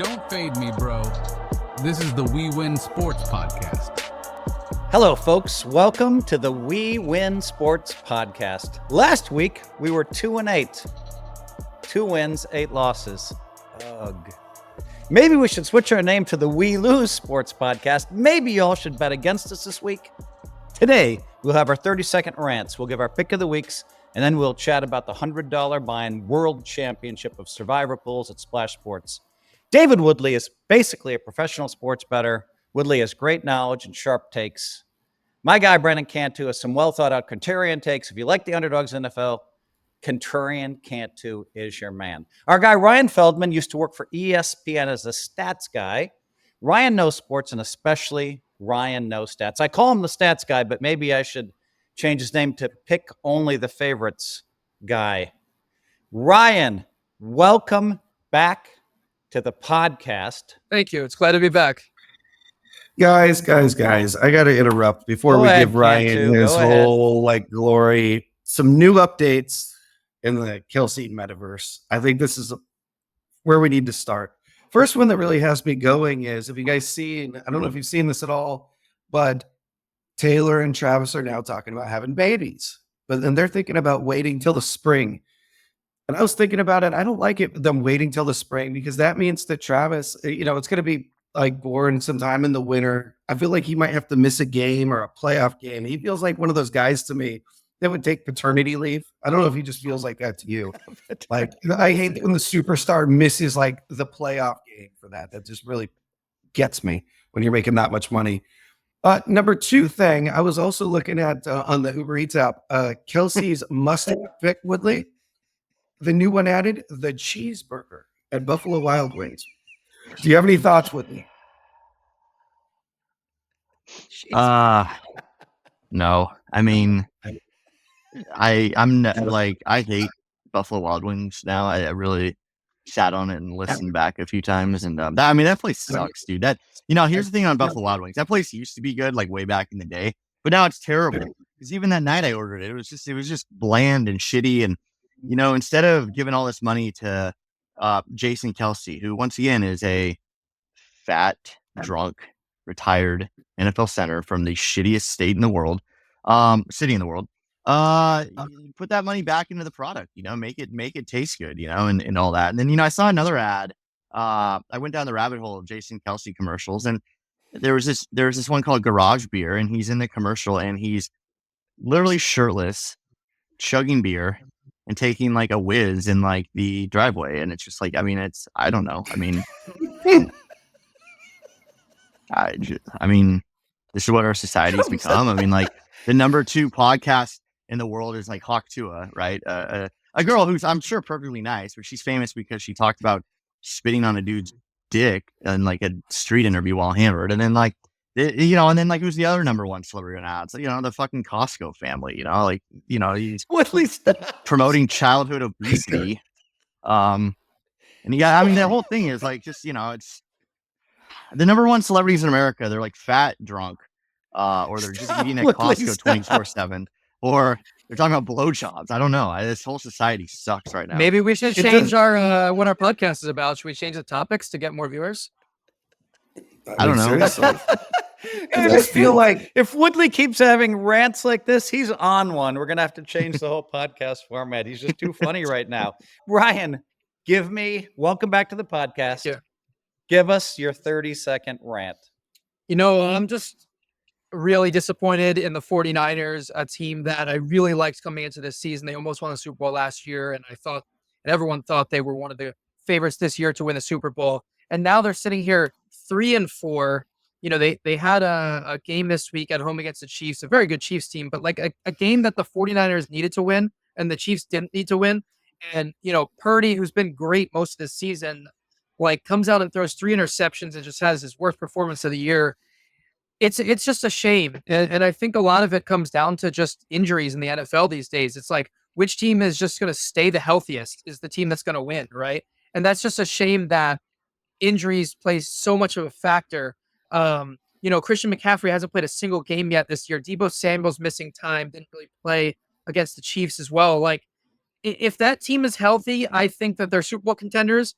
Don't fade me, bro. This is the WeWin Sports Podcast. Hello, folks. Welcome to the WeWin Sports Podcast. Last week, we were 2-8. 2 wins, 8 losses. Ugh. Maybe we should switch our name to the We Lose Sports Podcast. Maybe y'all should bet against us this week. Today, we'll have our 30-second rants. We'll give our pick of the weeks, and then we'll chat about the $100 buy-in World Championship of Survivor Pools at Splash Sports. David Woodley is basically a professional sports bettor. Woodley has great knowledge and sharp takes. My guy, Brendan Cantu, has some well-thought-out contrarian takes. If you like the underdogs in the NFL, contrarian Cantu is your man. Our guy, Ryan Feldman, used to work for ESPN as a stats guy. Ryan knows sports, and especially Ryan knows stats. I call him the stats guy, but maybe I should change his name to pick only the favorites guy. Ryan, welcome back to the podcast. Thank you. It's glad to be back. Guys, I got to interrupt before we give Ryan his whole glory. Some new updates in the Kelce Metaverse. I think this is where we need to start. First one that really has me going is, if you guys seen, I don't know if you've seen this at all, but Taylor and Travis are now talking about having babies, but then they're thinking about waiting till the spring. And I was thinking about it. I don't like them waiting till the spring, because that means that Travis, it's going to be born sometime in the winter. I feel like he might have to miss a game or a playoff game. He feels like one of those guys to me that would take paternity leave. I don't know if he just feels like that to you. I hate when the superstar misses the playoff game for that. That just really gets me when you're making that much money. Number two thing, I was also looking at on the Uber Eats app, Kelce's must pick, Woodley. The new one added, the cheeseburger at Buffalo Wild Wings. Do you have any thoughts, Woodley? No. I mean, I'm not, I hate Buffalo Wild Wings now. I really sat on it and listened back a few times, and that place sucks, dude. Here's the thing on Buffalo Wild Wings. That place used to be good, way back in the day, but now it's terrible. Because even that night I ordered it, it was just bland and shitty. And instead of giving all this money to Jason Kelce, who once again is a fat, drunk, retired NFL center from the shittiest city in the world, put that money back into the product, make it taste good, and all that. And then, I saw another ad. I went down the rabbit hole of Jason Kelce commercials, and there was this one called Garage Beer, and he's in the commercial, and he's literally shirtless, chugging beer and taking a whiz in the driveway. And it's just I don't know. This is what our society's become. The number 2 podcast in the world is Hawk Tua, right? A girl who's, I'm sure, perfectly nice, but she's famous because she talked about spitting on a dude's dick in a street interview while hammered. And then who's the other number 1 celebrity on ads? The fucking Costco family, he's promoting childhood obesity. The whole thing is it's the number 1 celebrities in America. They're fat, drunk, or they're just eating at Costco 24/7, or they're talking about blowjobs. I don't know. This whole society sucks right now. Maybe we should change our what our podcast is about. Should we change the topics to get more viewers? I don't know. I just feel like if Woodley keeps having rants like this, he's on one. We're going to have to change the whole podcast format. He's just too funny right now. Ryan, welcome back to the podcast. Yeah. Give us your 30-second rant. I'm just really disappointed in the 49ers, a team that I really liked coming into this season. They almost won the Super Bowl last year, and everyone thought they were one of the favorites this year to win the Super Bowl. And now they're sitting here 3-4. They had a game this week at home against the Chiefs, a very good Chiefs team, but a game that the 49ers needed to win and the Chiefs didn't need to win. And, Purdy, who's been great most of this season, comes out and throws 3 interceptions and just has his worst performance of the year. It's just a shame. And I think a lot of it comes down to just injuries in the NFL these days. It's which team is just going to stay the healthiest is the team that's going to win, right? And that's just a shame that injuries play so much of a factor. Christian McCaffrey hasn't played a single game yet this year. Deebo Samuel's missing time, didn't really play against the Chiefs as well. If that team is healthy, I think that they're Super Bowl contenders.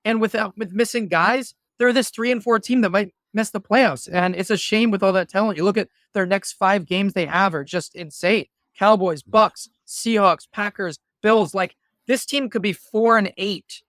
And with missing guys, they're this 3-4 team that might miss the playoffs. And it's a shame with all that talent. You look at their next 5 games they have are just insane. Cowboys, Bucks, Seahawks, Packers, Bills. Like, this team could be 4-8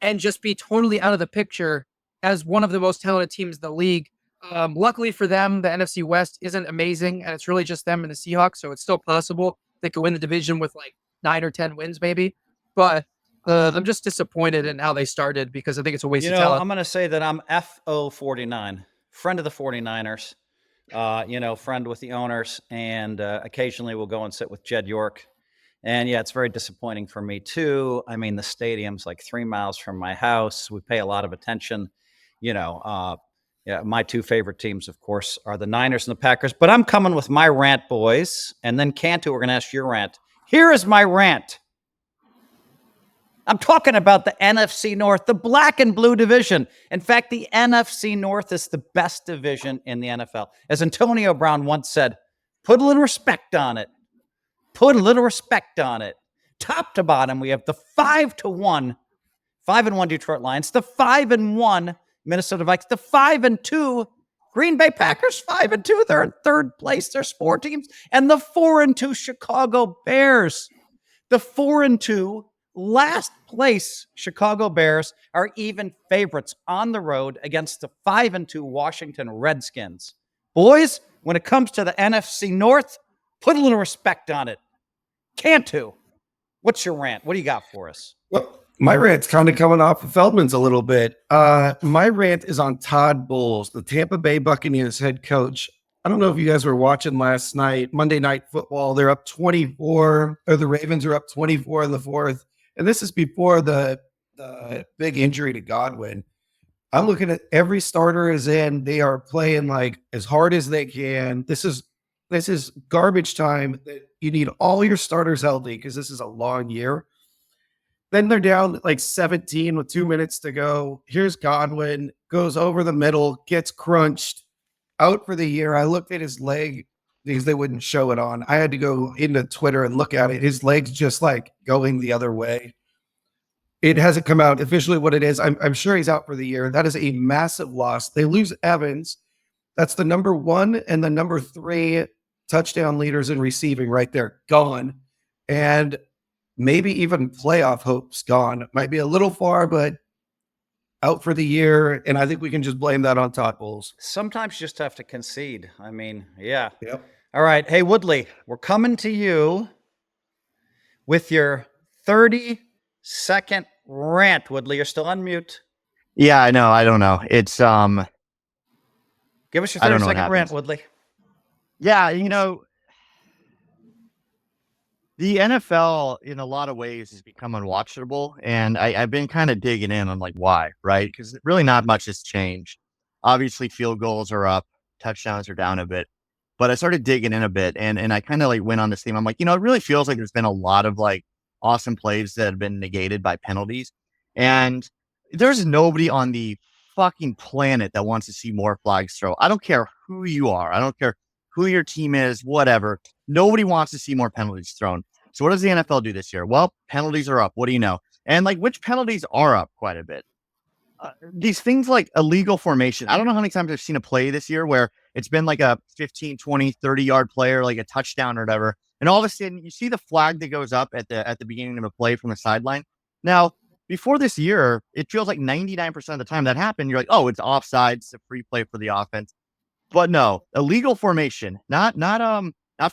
and just be totally out of the picture as one of the most talented teams in the league. Luckily for them, the NFC West isn't amazing, and it's really just them and the Seahawks, so it's still possible they could win the division with like 9 or 10 wins maybe. But I'm just disappointed in how they started because I think it's a waste of talent. I'm going to say that I'm FO49, friend of the 49ers, friend with the owners, and occasionally we'll go and sit with Jed York. And yeah, it's very disappointing for me too. I mean, the stadium's like 3 miles from my house. We pay a lot of attention. My 2 favorite teams, of course, are the Niners and the Packers. But I'm coming with my rant, boys. And then Cantu, we're going to ask your rant. Here is my rant. I'm talking about the NFC North, the black and blue division. In fact, the NFC North is the best division in the NFL. As Antonio Brown once said, put a little respect on it. Put a little respect on it. Top to bottom, we have the 5-1 Detroit Lions, the 5-1 Minnesota Vikings, the 5-2 Green Bay Packers, 5-2. They're in third place. There's 4 teams. And the 4-2 Chicago Bears. The 4-2 last place Chicago Bears are even favorites on the road against the 5-2 Washington Redskins. Boys, when it comes to the NFC North, put a little respect on it. Cantu, what's your rant? What do you got for us? Well, my rant's kind of coming off of Feldman's a little bit. My rant is on Todd Bowles, the Tampa Bay Buccaneers head coach. I don't know if you guys were watching last night, Monday Night Football. They're up 24, or the Ravens are up 24 in the fourth. And this is before the big injury to Godwin. I'm looking at every starter is in. They are playing like as hard as they can. This is garbage time. You need all your starters healthy because this is a long year. Then they're down like 17 with 2 minutes to go. Here's Godwin, goes over the middle, gets crunched, out for the year. I looked at his leg because they wouldn't show it on. I had to go into Twitter and look at it. His leg's just like going the other way. It hasn't come out officially what it is. I'm sure he's out for the year. That is a massive loss. They lose Evans. That's the number 1 and the number 3 touchdown leaders in receiving right there. Gone. And maybe even playoff hopes gone. Might be a little far, but out for the year. And I think we can just blame that on Todd Bowles. Sometimes you just have to concede. I mean, yeah. Yep. All right. Hey, Woodley, we're coming to you with your 30-second rant. Woodley, you're still on mute. Yeah, I know. I don't know. It's Give us your 30-second rant, Woodley. Yeah, the NFL in a lot of ways has become unwatchable, and I've been kind of digging in on like why, right? Because really not much has changed. Obviously, field goals are up, touchdowns are down a bit, but I started digging in a bit, and I kind of like went on this theme. I'm like, it really feels like there's been a lot of like awesome plays that have been negated by penalties, and there's nobody on the fucking planet that wants to see more flags thrown. I don't care who you are. I don't care who your team is, whatever. Nobody wants to see more penalties thrown. So what does the NFL do this year? Well, penalties are up. What do you know? And like, which penalties are up quite a bit? These things like illegal formation. I don't know how many times I've seen a play this year where it's been like a 15, 20, 30-yard play or like a touchdown or whatever. And all of a sudden you see the flag that goes up at the beginning of a play from the sideline. Now, before this year, it feels like 99% of the time that happened, you're like, oh, it's offside. It's a free play for the offense. But no, illegal formation, not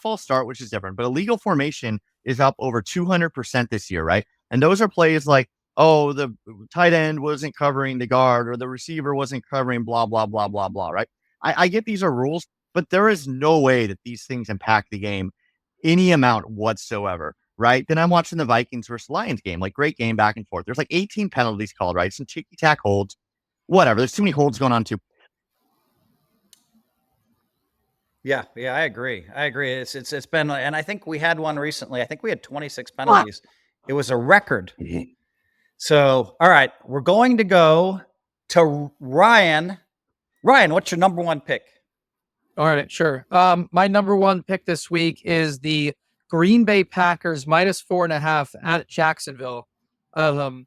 false start, which is different, but illegal formation is up over 200% this year, right? And those are plays like, oh, the tight end wasn't covering the guard or the receiver wasn't covering blah, blah, blah, blah, blah, right? I get these are rules, but there is no way that these things impact the game any amount whatsoever, right? Then I'm watching the Vikings versus Lions game, like great game back and forth. There's like 18 penalties called, right? Some ticky-tack holds, whatever. There's too many holds going on too. Yeah, I agree. It's been, and I think we had one recently. I think we had 26 penalties. It was a record. So, all right, we're going to go to Ryan. Ryan, what's your number 1 pick? All right, sure. My number 1 pick this week is the Green Bay Packers -4.5 at Jacksonville. The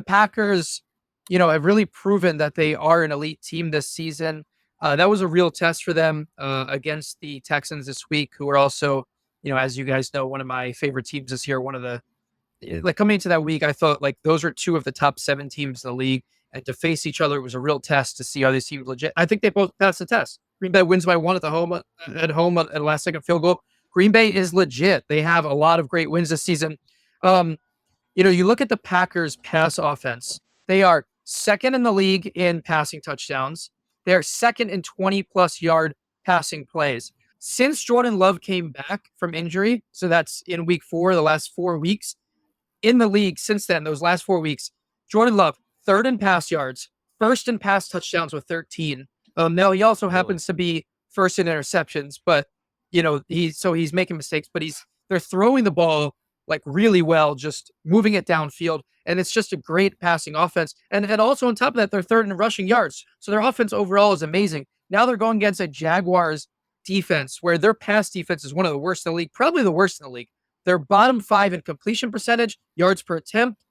Packers have really proven that they are an elite team this season. That was a real test for them against the Texans this week, who are also, as you guys know, one of my favorite teams this year. One of the coming into that week, I thought like those are two of the top 7 teams in the league, and to face each other was a real test to see how these teams legit. I think they both passed the test. Green Bay wins by 1 at home at a last second field goal. Green Bay is legit. They have a lot of great wins this season. You look at the Packers pass offense. They are second in the league in passing touchdowns. They are second in 20+ yard passing plays. Since Jordan Love came back from injury, so that's in week 4, the last 4 weeks in the league since then, those last 4 weeks, Jordan Love, third in pass yards, first in pass touchdowns with 13. Now he also happens to be first in interceptions, but he's making mistakes, but they're throwing the ball like really well, just moving it downfield. And it's just a great passing offense. And also on top of that, they're third in rushing yards. So their offense overall is amazing. Now they're going against a Jaguars defense where their pass defense is one of the worst in the league, probably the worst in the league. They're bottom 5 in completion percentage, yards per attempt,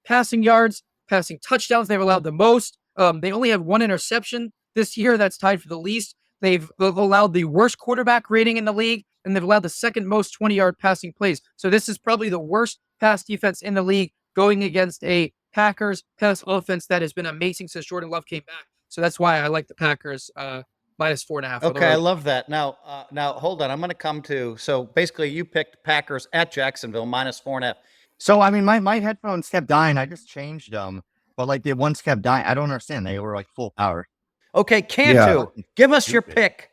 passing yards, passing touchdowns. They've allowed the most. They only have 1 interception this year. That's tied for the least. They've allowed the worst quarterback rating in the league, and they've allowed the second most 20-yard passing plays. So this is probably the worst pass defense in the league going against a Packers pass offense that has been amazing since Jordan Love came back. So that's why I like the Packers minus 4.5. Okay, I love that. Now hold on. I'm going to come to. So basically, you picked Packers at Jacksonville minus 4.5. So I mean, my headphones kept dying. I just changed them, but like the ones kept dying. I don't understand. They were like full power. Okay, Cantu, give us your pick.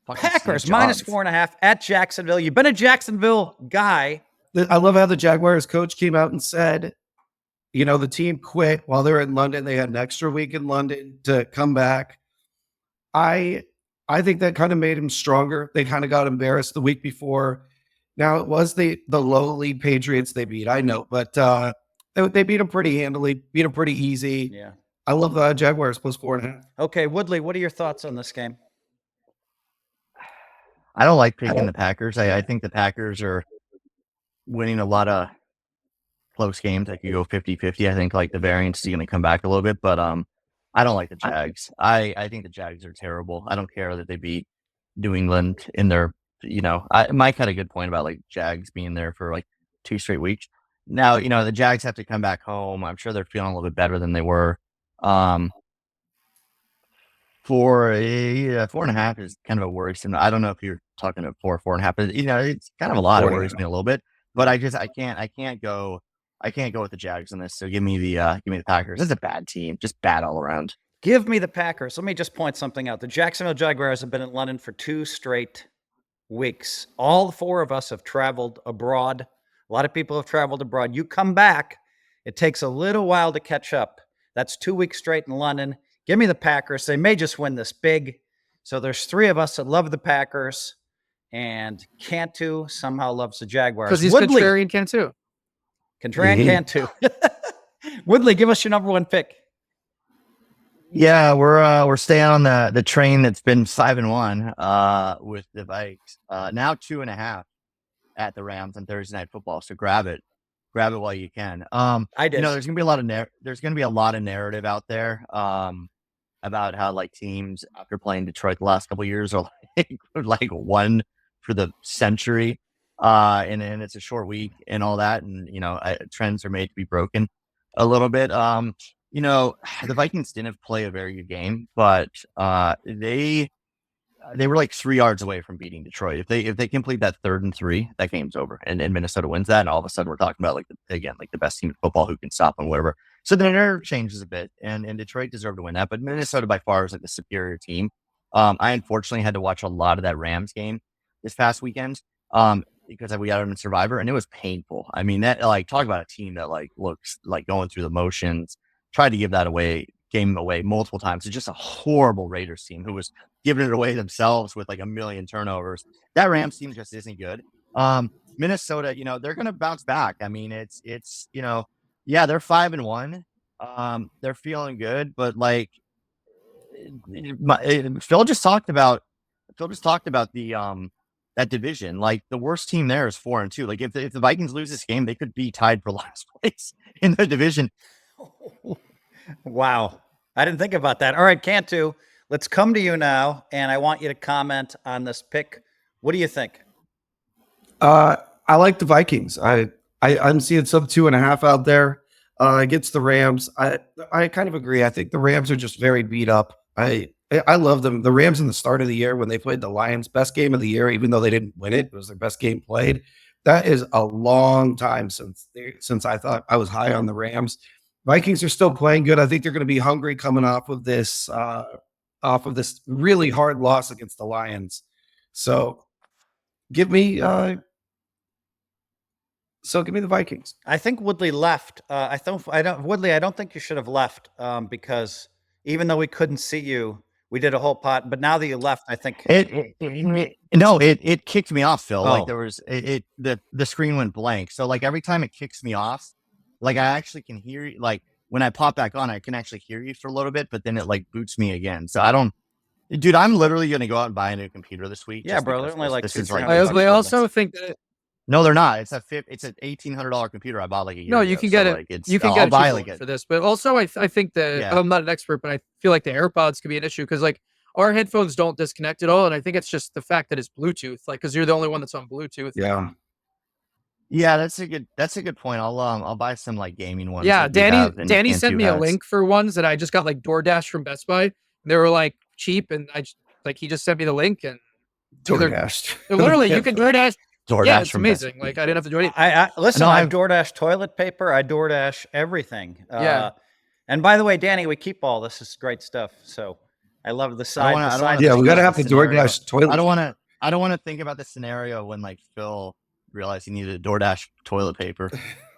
Packers minus 4.5 at Jacksonville. You've been a Jacksonville guy. I love how the Jaguars coach came out and said, the team quit while they were in London. They had an extra week in London to come back. I think that kind of made him stronger. They kind of got embarrassed the week before. Now it was the lowly Patriots they beat, I know, but they beat them pretty handily, beat them pretty easy. Yeah. I love the Jaguars plus 4.5. Okay, Woodley, what are your thoughts on this game? I don't like picking the Packers. I think the Packers are winning a lot of close games. I could go 50-50. I think like the variance is going to come back a little bit, but I don't like the Jags. I think the Jags are terrible. I don't care that they beat New England in their, Mike had a good point about like Jags being there for like 2 straight weeks. Now, the Jags have to come back home. I'm sure they're feeling a little bit better than they were. 4.5 is kind of a worrisome. I don't know if you're talking about 4.5, but it's kind of a lot. It worries me a little bit, but I can't go with the Jags on this. So give me the Packers. It's a bad team, just bad all around. Give me the Packers. Let me just point something out. The Jacksonville Jaguars have been in London for 2 straight weeks. All 4 of us have traveled abroad. A lot of people have traveled abroad. You come back, it takes a little while to catch up. That's 2 weeks straight in London. Give me the Packers. They may just win this big. So there's 3 of us that love the Packers, and Cantu somehow loves the Jaguars. Because he's contrarian Cantu. Contrarian Cantu. Woodley, give us your number 1 pick. Yeah, we're staying on the train that's been 5-1 with the Vikes. Now 2.5 at the Rams on Thursday Night Football. So grab it while you can. I did. There's gonna be a lot of narrative out there about how like teams after playing Detroit the last couple of years are like won for the century, and it's a short week and all that, and trends are made to be broken a little bit. The Vikings didn't play a very good game, but they were like 3 yards away from beating Detroit. If they complete that 3rd and 3, that game's over, and Minnesota wins that, and all of a sudden we're talking about the best team in football who can stop them, whatever. So the narrative changes a bit, and Detroit deserved to win that, but Minnesota by far is like the superior team. I unfortunately had to watch a lot of that Rams game this past weekend because we got them in Survivor, and it was painful. I mean, that talk about a team that looks like going through the motions, tried to give that game away multiple times. It's just a horrible Raiders team who was giving it away themselves with like a million turnovers. That Rams team just isn't good. Minnesota, they're going to bounce back. I mean, it's they're 5-1. They're feeling good, but Phil just talked about the that division. Like the worst team there is 4-2. Like if the Vikings lose this game, they could be tied for last place in the division. Wow. I didn't think about that. All right, Cantu, let's come to you now, and I want you to comment on this pick. What do you think? I like the Vikings. I'm seeing sub 2.5 out there against the Rams. I kind of agree. I think the Rams are just very beat up. I love them. The Rams in the start of the year when they played the Lions, best game of the year, even though they didn't win it, it was their best game played. That is a long time since I thought I was high on the Rams. Vikings are still playing good. I think they're going to be hungry coming off of this really hard loss against the Lions. So give me the Vikings. I think Woodley left. Woodley, I don't think you should have left because even though we couldn't see you, we did a whole pot. But now that you left, I think it kicked me off, Phil. Oh. Like there was the screen went blank. So like every time it kicks me off, like I actually can hear you. Like when I pop back on, I can actually hear you for a little bit, but then it like boots me again. So I don't. Dude, I'm literally gonna go out and buy a new computer this week. Yeah, bro. They're only like this two. is like I also think that no, they're not. It's an $1,800 computer I bought like a year no, ago. you can get so, it. Like, You can I'll get buy it like it for this, but also I think that Yeah. I'm not an expert, but I feel like the AirPods could be an issue because like our headphones don't disconnect at all, and I think it's just the fact that it's Bluetooth, like because you're the only one that's on Bluetooth. Yeah, that's a good point. I'll buy some like gaming ones. Yeah, that you have and Danny sent Cantu me a has. link for ones that I just got like DoorDash from Best Buy. They were like cheap, and he just sent me the link and DoorDash. literally you can DoorDash. DoorDash Yeah, it's from Best amazing. Buy. Like I didn't have to do anything. listen. No, I I've- DoorDash toilet paper. I DoorDash everything. Yeah. And by the way, Danny, we keep all this. Is great stuff. So I love the side. I don't the wanna- side Yeah, we got to discussion have the scenario. DoorDash toilet. I don't want to think about the scenario when like Phil realized he needed DoorDash toilet paper.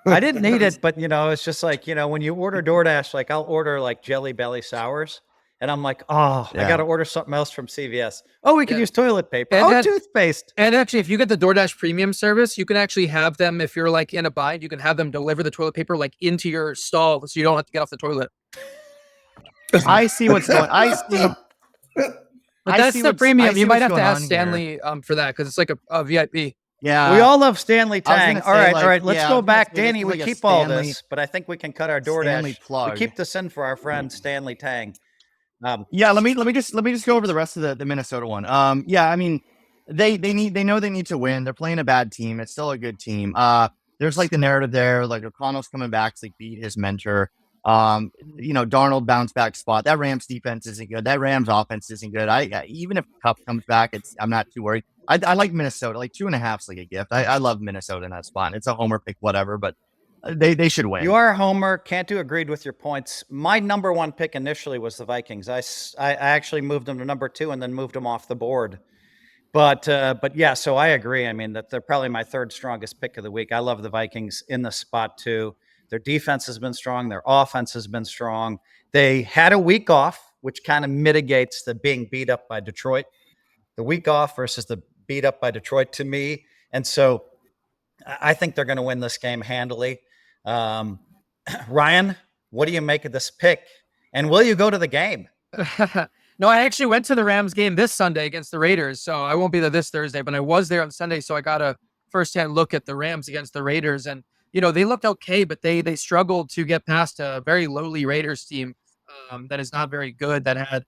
I didn't need it, but it's just like when you order DoorDash, like I'll order like Jelly Belly sours, and I'm like, I Yeah. got to order something else from CVS. Oh, we can Yeah. use toilet paper. And that- toothpaste. And actually, if you get the DoorDash premium service, you can actually have them, if you're like in a bind, you can have them deliver the toilet paper like into your stall so you don't have to get off the toilet. I see what's going. I see. But I that's see the what's- I premium. see You might what's have to going ask on here. Stanley for that because it's like a VIP. Yeah, We all love Stanley I was Tang. gonna All say, right, like, all right. Let's yeah, I go was gonna back, say this Danny. is We like a keep all Stanley- this, but I think we can cut our Stanley DoorDash. We plug. keep this in for our friend Stanley Tang. Yeah, let me just go over the rest of the Minnesota one. Yeah, I mean, they know they need to win. They're playing a bad team. It's still a good team. There's like the narrative there, like O'Connell's coming back to like beat his mentor. Darnold bounce back spot. That Rams defense isn't good. That Rams offense isn't good. Even if Cup comes back, I'm not too worried. I like Minnesota. Like 2.5 is like a gift. I love Minnesota in that spot. It's a homer pick, whatever, but they should win. You are a homer. Cantu agreed with your points. My number one pick initially was the Vikings. I actually moved them to number 2 and then moved them off the board. But yeah, so I agree. I mean, that they're probably my third strongest pick of the week. I love the Vikings in the spot too. Their defense has been strong. Their offense has been strong. They had a week off, which kind of mitigates the being beat up by Detroit. The week off versus the beat up by Detroit to me. And so I think they're going to win this game handily. Ryan, what do you make of this pick? And will you go to the game? No, I actually went to the Rams game this Sunday against the Raiders, so I won't be there this Thursday, but I was there on Sunday, so I got a firsthand look at the Rams against the Raiders, and they looked okay, but they struggled to get past a very lowly Raiders team that is not very good. That had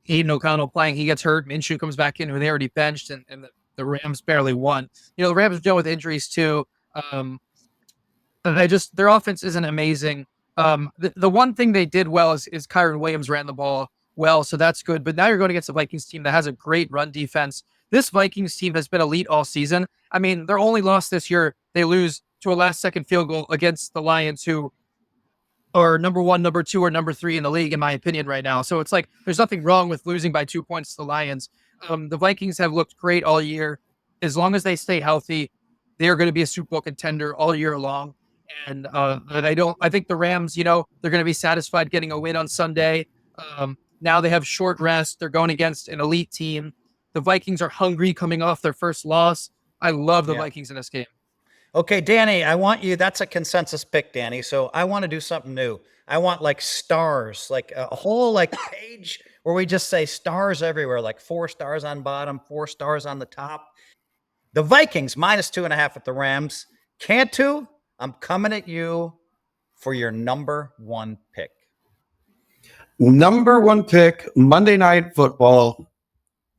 Aiden O'Connell playing, he gets hurt, Minshew comes back in, who they already benched, and the Rams barely won. The Rams are dealing with injuries too. Their offense isn't amazing. The one thing they did well is Kyron Williams ran the ball well, so that's good. But now you're going against a Vikings team that has a great run defense. This Vikings team has been elite all season. I mean, their only loss this year, they lose to a last-second field goal against the Lions, who are number 1, number 2, or number 3 in the league, in my opinion, right now. So it's like there's nothing wrong with losing by 2 points to the Lions. The Vikings have looked great all year. As long as they stay healthy, they are going to be a Super Bowl contender all year long. And I think the Rams, they're going to be satisfied getting a win on Sunday. Now they have short rest. They're going against an elite team. The Vikings are hungry coming off their first loss. I love the Vikings in this game. Okay, Danny, I want you. That's a consensus pick, Danny. So I want to do something new. I want like stars, like a whole like page where we just say stars everywhere, like 4 stars on bottom, 4 stars on the top. The Vikings -2.5 at the Rams. Cantu, I'm coming at you for your number 1 pick. Number one pick, Monday Night Football.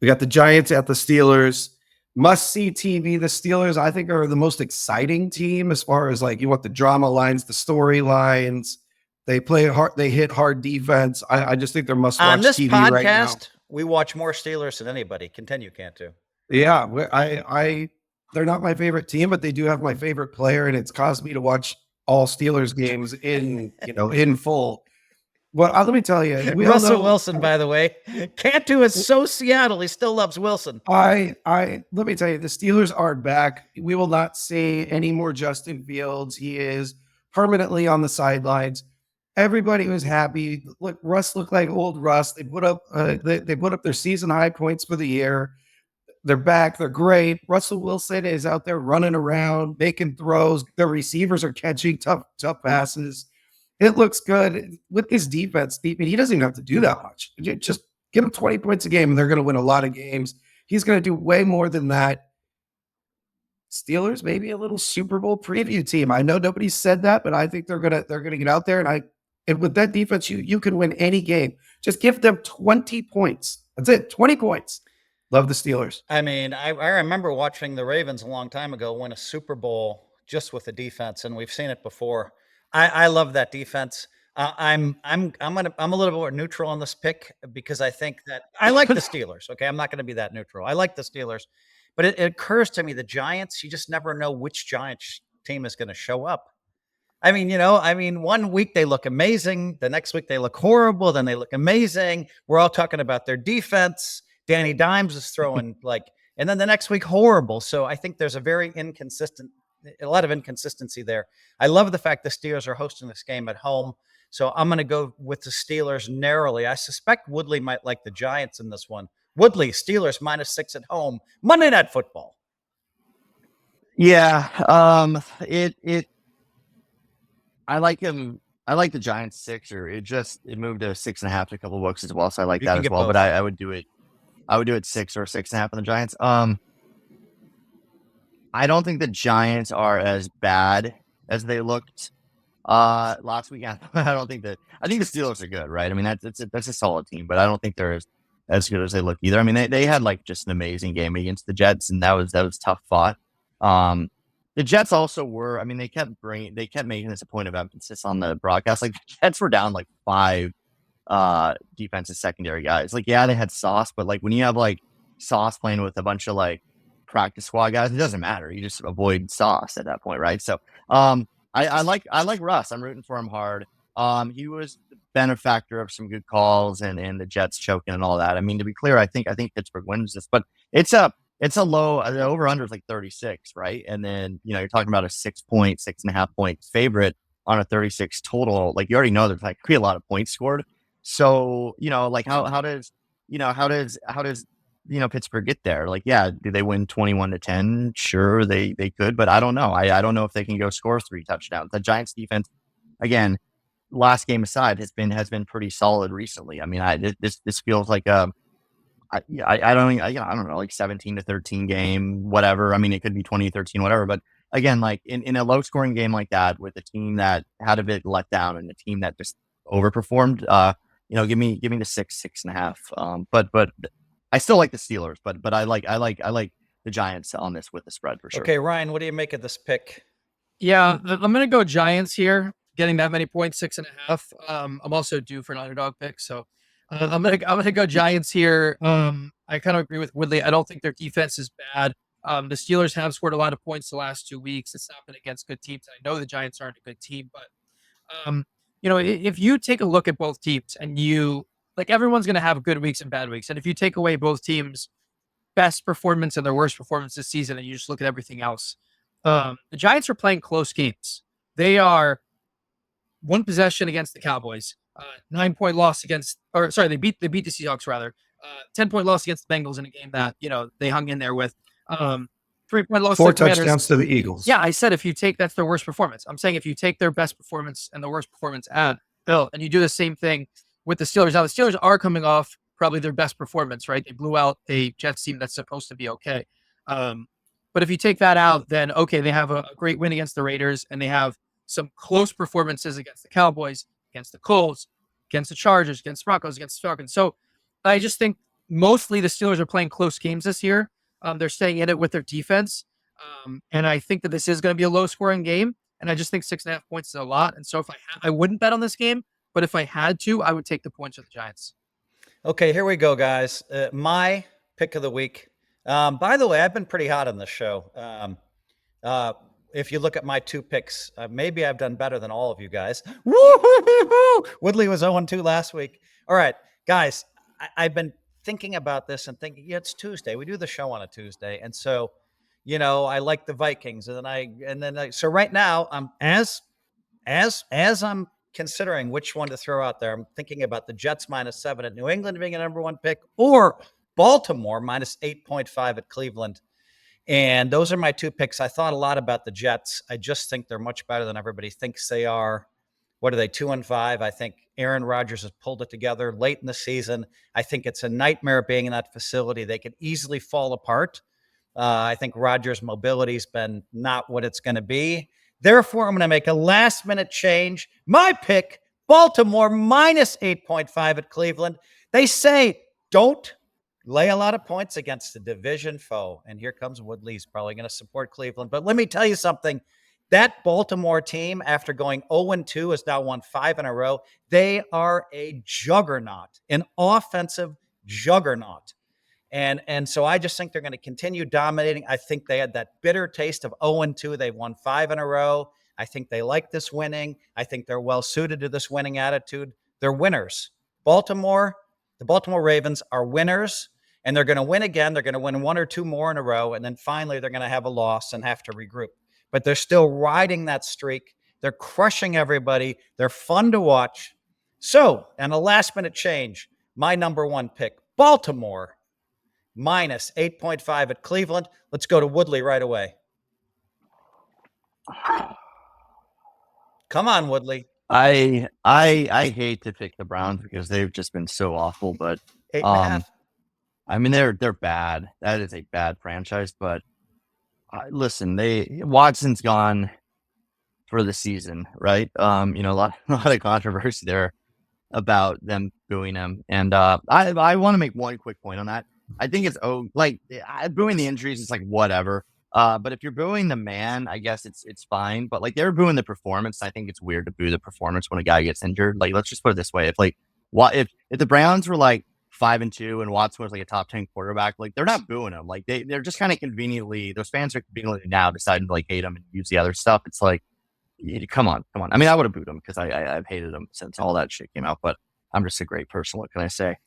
We got the Giants at the Steelers. Must-see TV. The Steelers, I think, are the most exciting team as far as like you want the drama lines, the storylines. They play hard. They hit hard defense. I just think they're must-watch on this TV podcast, right now. We watch more Steelers than anybody. Continue, Cantu. Yeah, they're not my favorite team, but they do have my favorite player, and it's caused me to watch all Steelers games in full. Well, let me tell you, Russell Wilson, by the way, Cantu is so Seattle. He still loves Wilson. Let me tell you, the Steelers are back. We will not see any more Justin Fields. He is permanently on the sidelines. Everybody was happy. Look, Russ looked like old Russ. They put up their season high points for the year. They're back. They're great. Russell Wilson is out there running around, making throws. The receivers are catching tough passes. It looks good with his defense. He doesn't even have to do that much. Just give him 20 points a game, and they're going to win a lot of games. He's going to do way more than that. Steelers, maybe a little Super Bowl preview team. I know nobody said that, but I think they're gonna get out there, and with that defense, you can win any game. Just give them 20 points. That's it, 20 points. Love the Steelers. I mean, I remember watching the Ravens a long time ago win a Super Bowl just with the defense, and we've seen it before. I love that defense. I'm a little bit more neutral on this pick because I think that I like the Steelers. Okay, I'm not going to be that neutral. I like the Steelers, but it occurs to me the Giants. You just never know which Giants team is going to show up. I mean, 1 week they look amazing, the next week they look horrible, then they look amazing. We're all talking about their defense. Danny Dimes is throwing and then the next week horrible. So I think there's a lot of inconsistency there. I love the fact the Steelers are hosting this game at home. So I'm going to go with the Steelers narrowly. I suspect Woodley might like the Giants in this one. Woodley, Steelers -6 at home. Monday Night Football. Yeah. I like him. I like the Giants 6, or it moved to 6.5 a couple of books as well. So I like that as well. Both. But I would do it. I would do it 6 or 6.5 on the Giants. I don't think the Giants are as bad as they looked last week. I think the Steelers are good, right? I mean, that's a solid team, but I don't think they're as good as they look either. I mean, they had just an amazing game against the Jets, and that was tough fought. The Jets also were. I mean, they kept making this a point of emphasis on the broadcast. Like, the Jets were down 5 defensive secondary guys. They had Sauce, but when you have Sauce playing with a bunch of practice squad guys, it doesn't matter. You just avoid Sauce at that point, right? So I like Russ. I'm rooting for him hard. He was the benefactor of some good calls and the Jets choking and all that. I mean, to be clear, I think Pittsburgh wins this, but it's a low, the over under is 36, right? And then you're talking about a 6.5 point favorite on a 36 total. You already know there's could be a lot of points scored. So how does Pittsburgh get there? Do they win 21-10? Sure, they could, but I don't know. I don't know if they can go score 3 touchdowns. The Giants defense, again, last game aside, has been pretty solid recently. I mean, this feels like I don't know, 17-13 game, whatever. I mean, it could be 20-13, whatever. But again, in a low scoring game like that, with a team that had a bit let down and a team that just overperformed, give me the 6.5. But I still like the Steelers, but I like the Giants on this with the spread for sure. Okay, Ryan, what do you make of this pick? Yeah, I'm going to go Giants here. Getting that many points, 6.5. I'm also due for an underdog pick, so I'm gonna go Giants here. I kind of agree with Woodley. I don't think their defense is bad. The Steelers have scored a lot of points the last 2 weeks. It's not been against good teams. I know the Giants aren't a good team, but if you take a look at both teams and everyone's going to have good weeks and bad weeks. And if you take away both teams' best performance and their worst performance this season, and you just look at everything else, the Giants are playing close games. They are 1 possession against the Cowboys, 9-point loss they beat the Seahawks rather, 10-point loss against the Bengals in a game that, they hung in there with, 3-point loss. 4 touchdowns to the Eagles. Yeah, I said that's their worst performance. I'm saying if you take their best performance and the worst performance and you do the same thing with the Steelers. Now, the Steelers are coming off probably their best performance, right? They blew out a Jets team that's supposed to be okay. But if you take that out, then, okay, they have a great win against the Raiders, and they have some close performances against the Cowboys, against the Colts, against the Chargers, against Broncos, against Falcons. So I just think mostly the Steelers are playing close games this year. They're staying in it with their defense. And I think that this is going to be a low scoring game. And I just think 6.5 points is a lot. And so if I wouldn't bet on this game, but if I had to, I would take the points of the Giants. Okay, here we go, guys. My pick of the week. By the way, I've been pretty hot on this show. If you look at my 2 picks, maybe I've done better than all of you guys. Woo-hoo-hoo-hoo! Woodley was 0-2 last week. All right, guys, I've been thinking about this and thinking, yeah, it's Tuesday. We do the show on a Tuesday. And so, I like the Vikings. So right now, I'm as I'm considering which one to throw out there, I'm thinking about the Jets -7 at New England being a number 1 pick, or Baltimore -8.5 at Cleveland. And those are my 2 picks. I thought a lot about the Jets. I just think they're much better than everybody thinks they are. What are they, 2-5? I think Aaron Rodgers has pulled it together late in the season. I think it's a nightmare being in that facility. They could easily fall apart. I think Rodgers' mobility's been not what it's going to be. Therefore, I'm going to make a last-minute change. My pick, Baltimore -8.5 at Cleveland. They say don't lay a lot of points against the division foe. And here comes Woodley. He's probably going to support Cleveland. But let me tell you something. That Baltimore team, after going 0-2, has now won 5 in a row. They are a juggernaut, an offensive juggernaut. And so I just think they're going to continue dominating. I think they had that bitter taste of 0-2. They won 5 in a row. I think they like this winning. I think they're well suited to this winning attitude. They're winners. The Baltimore Ravens are winners, and they're going to win again. They're going to win 1 or 2 more in a row, and then finally they're going to have a loss and have to regroup. But they're still riding that streak. They're crushing everybody. They're fun to watch. So, and a last-minute change, my number 1 pick, Baltimore -8.5 at Cleveland. Let's go to Woodley right away. Come on, Woodley. I hate to pick the Browns because they've just been so awful, but 8.5. I mean they're bad. That is a bad franchise, but listen, Watson's gone for the season, right? A lot of controversy there about them booing him, and I want to make one quick point on that. I think it's booing the injuries is like whatever. But if you're booing the man, I guess it's fine. But like they're booing the performance. I think it's weird to boo the performance when a guy gets injured. Like let's just put it this way: if the Browns were like 5-2 and Watson was like a top 10 quarterback, like they're not booing him. Like they're just kind of conveniently, those fans are conveniently now deciding to like hate him and use the other stuff. It's like, come on. I mean, I would have booed him because I've hated him since all that shit came out. But I'm just a great person. What can I say?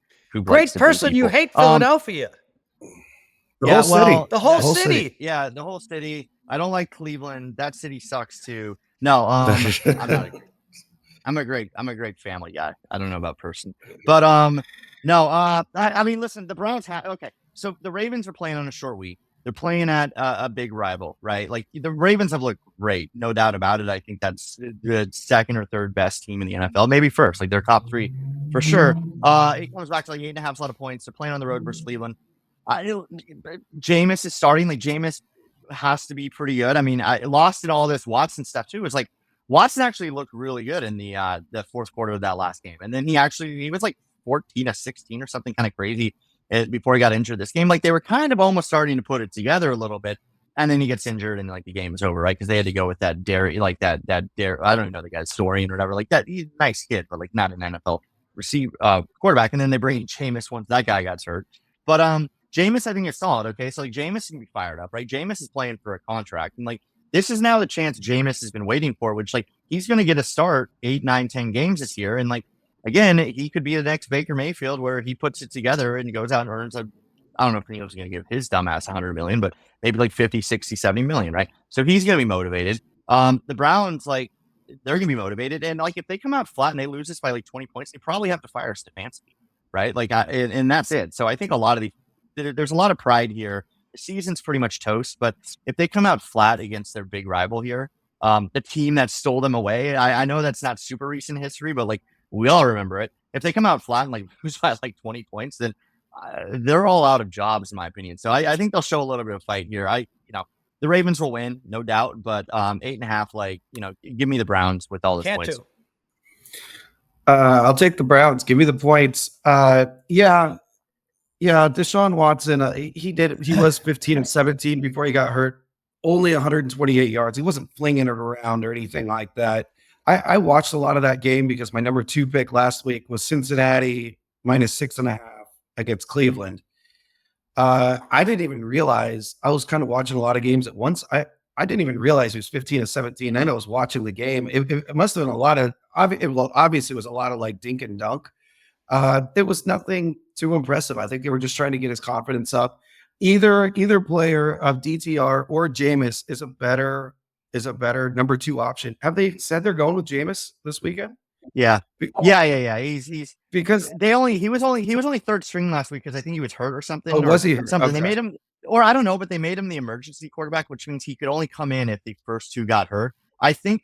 Great person. You hate Philadelphia. The whole city. The whole city. Yeah, the whole city. I don't like Cleveland. That city sucks too. No, I'm a great family guy. I don't know about person, but no. I mean, listen, the Browns okay. So the Ravens are playing on a short week. They're playing at a big rival, right? Like the Ravens have looked great, no doubt about it. I think that's the 2nd or 3rd best team in the NFL, maybe first. Like they're top 3 for sure. It comes back to like 8.5 a lot of points. They're playing on the road versus Cleveland. Jameis is starting. Like Jameis has to be pretty good. I mean, I lost in all this Watson stuff too. It's like Watson actually looked really good in the 4th quarter of that last game, and then he was like 14-16 or something kind of crazy before he got injured this game. Like they were kind of almost starting to put it together a little bit, and then he gets injured and like the game is over, right? Because they had to go with that Dare, like that Dare. I don't even know the guy's story or whatever. Like that, he's a nice kid, but like not an NFL quarterback. And then they bring in Jameis once that guy got hurt. But Jameis, I think is solid. Okay, so like Jameis can be fired up, right? Jameis is playing for a contract, and like this is now the chance Jameis has been waiting for, which like he's going to get a start 8, 9, 10 games this year, and like again, he could be the next Baker Mayfield where he puts it together and goes out and earns I don't know if Neil's going to give his dumbass 100 million, but maybe like 50, 60, 70 million, right? So he's going to be motivated. The Browns, like they're going to be motivated, and like if they come out flat and they lose this by like 20 points, they probably have to fire Stefanski, right? Like, and that's it. So I think there's a lot of pride here. The season's pretty much toast, but if they come out flat against their big rival here, the team that stole them away, I know that's not super recent history, but like we all remember it. If they come out flat and like lose by like 20 points, then they're all out of jobs, in my opinion. So I think they'll show a little bit of fight here. The Ravens will win, no doubt, but 8.5, like, give me the Browns with all this Cantu. points. I'll take the Browns. Give me the points. Yeah, Deshaun Watson. He was 15 and 17 before he got hurt. Only 128 yards. He wasn't flinging it around or anything like that. I watched a lot of that game because my number 2 pick last week was Cincinnati -6.5 against Cleveland. I didn't even realize I was kind of watching a lot of games at once. I didn't even realize he was 15 and 17. I was watching the game. It must have been a lot of, obviously it was a lot of like dink and dunk. There was nothing too impressive. I think they were just trying to get his confidence up. Either player of DTR or Jameis is a better number 2 option. Have they said they're going with Jameis this weekend? Yeah. He's because he was only third string last week because I think he was hurt or something. Oh, was he? Something. Okay. They made him, or I don't know, but they made him the emergency quarterback, which means he could only come in if the first 2 got hurt. I think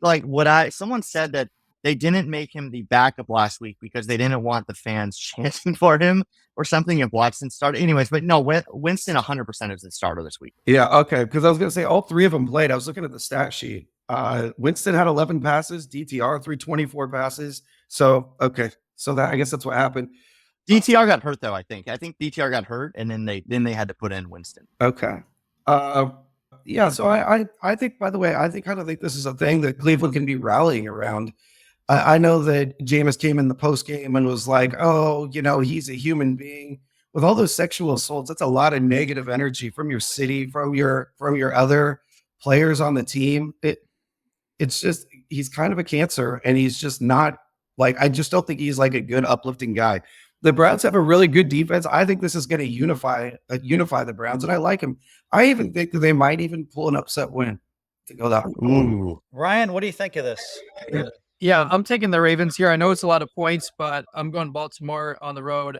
someone said that they didn't make him the backup last week because they didn't want the fans chanting for him or something if Watson started. Anyways, but no, Winston 100% is the starter this week. Yeah, okay, because I was going to say all 3 of them played. I was looking at the stat sheet. Winston had 11 passes, DTR 324 passes. So, okay. So that, I guess that's what happened. DTR got hurt though, I think. DTR got hurt and then they had to put in Winston. Okay. Yeah, so I think, by the way, I kind of think this is a thing that Cleveland can be rallying around. I know that Jameis came in the post game and was like, oh, he's a human being. With all those sexual assaults, that's a lot of negative energy from your city, from your other players on the team. It's just, he's kind of a cancer, and he's just not I just don't think he's like a good uplifting guy. The Browns have a really good defense. I think this is going to unify the Browns, and I like him. I even think that they might even pull an upset win to go that way. Ooh. Ryan, what do you think of this? Yeah, I'm taking the Ravens here. I know it's a lot of points, but I'm going Baltimore on the road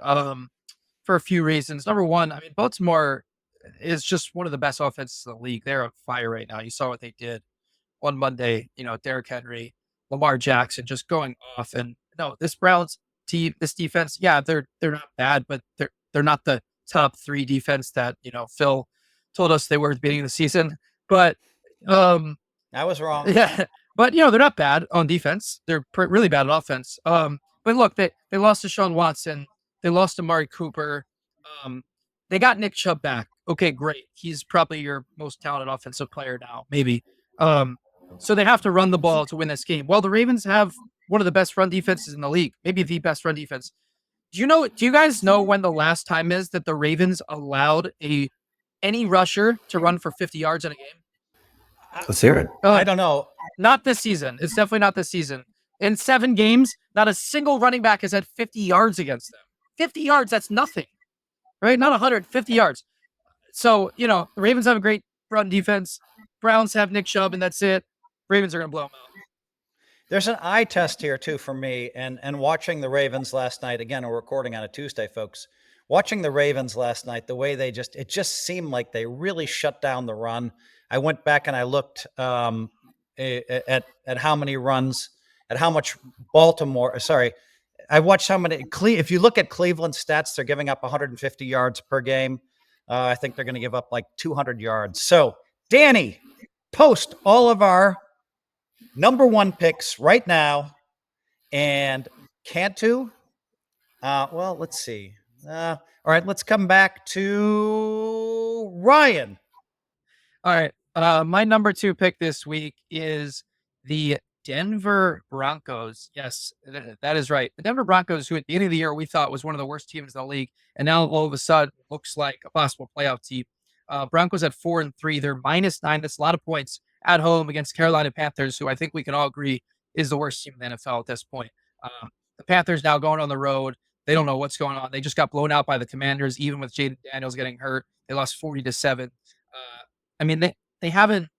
for a few reasons. Number one, I mean, Baltimore is just one of the best offenses in the league. They're on fire right now. You saw what they did on Monday. Derrick Henry, Lamar Jackson just going off. And this Browns team, this defense, yeah, they're not bad, but they're not the top 3 defense that Phil told us they were at the beginning of the season. But I was wrong. Yeah. But, they're not bad on defense. They're really bad on offense. But look, they lost to Deshaun Watson. They lost to Amari Cooper. They got Nick Chubb back. Okay, great. He's probably your most talented offensive player now, maybe. So they have to run the ball to win this game. Well, the Ravens have one of the best run defenses in the league, maybe the best run defense. Do you guys know when the last time is that the Ravens allowed any rusher to run for 50 yards in a game? Let's hear it. I don't know. Not this season. It's definitely not this season. In 7 games, not a single running back has had 50 yards against them. 50 yards, that's nothing, right? Not 150 yards. So, the Ravens have a great run defense. Browns have Nick Chubb, and that's it. Ravens are going to blow them out. There's an eye test here, too, for me. And watching the Ravens last night, again, we're recording on a Tuesday, folks. Watching the Ravens last night, the way it just seemed like they really shut down the run. I went back and I looked at how many runs, at how much Baltimore, I watched how many, if you look at Cleveland stats, they're giving up 150 yards per game. I think they're going to give up like 200 yards. So, Danny, post all of our number 1 picks right now. And Cantu, well, let's see. All right, let's come back to Ryan. All right. My number 2 pick this week is the Denver Broncos. Yes, that is right. The Denver Broncos, who at the end of the year we thought was one of the worst teams in the league, and now all of a sudden looks like a possible playoff team. Broncos at 4-3. They're -9. That's a lot of points at home against Carolina Panthers, who I think we can all agree is the worst team in the NFL at this point. The Panthers now going on the road. They don't know what's going on. They just got blown out by the Commanders, even with Jaden Daniels getting hurt. They lost 40-7. I mean, they haven't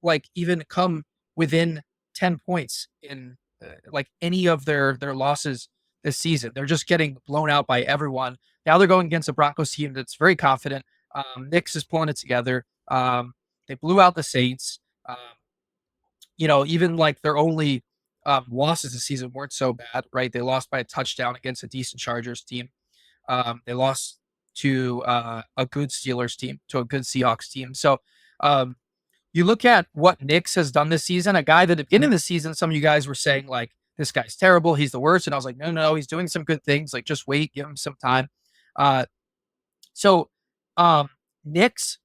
like even come within 10 points in like any of their losses this season. They're just getting blown out by everyone. Now they're going against a Broncos team that's very confident. Knicks is pulling it together. They blew out the Saints. Even like their only losses this season weren't so bad, right? They lost by a touchdown against a decent Chargers team. They lost to a good Steelers team, to a good Seahawks team. So you look at what Knicks has done this season, a guy that at the beginning of the season, some of you guys were saying like this guy's terrible. He's the worst. And I was like, no, he's doing some good things. Like, just wait, give him some time. So Nix,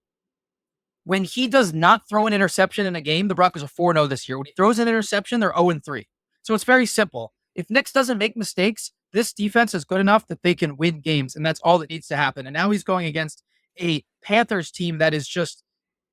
when he does not throw an interception in a game, the Broncos are 4-0 this year. When he throws an interception, they're 0-3. So it's very simple. If Nix doesn't make mistakes, this defense is good enough that they can win games, and that's all that needs to happen. And now he's going against a Panthers team that is just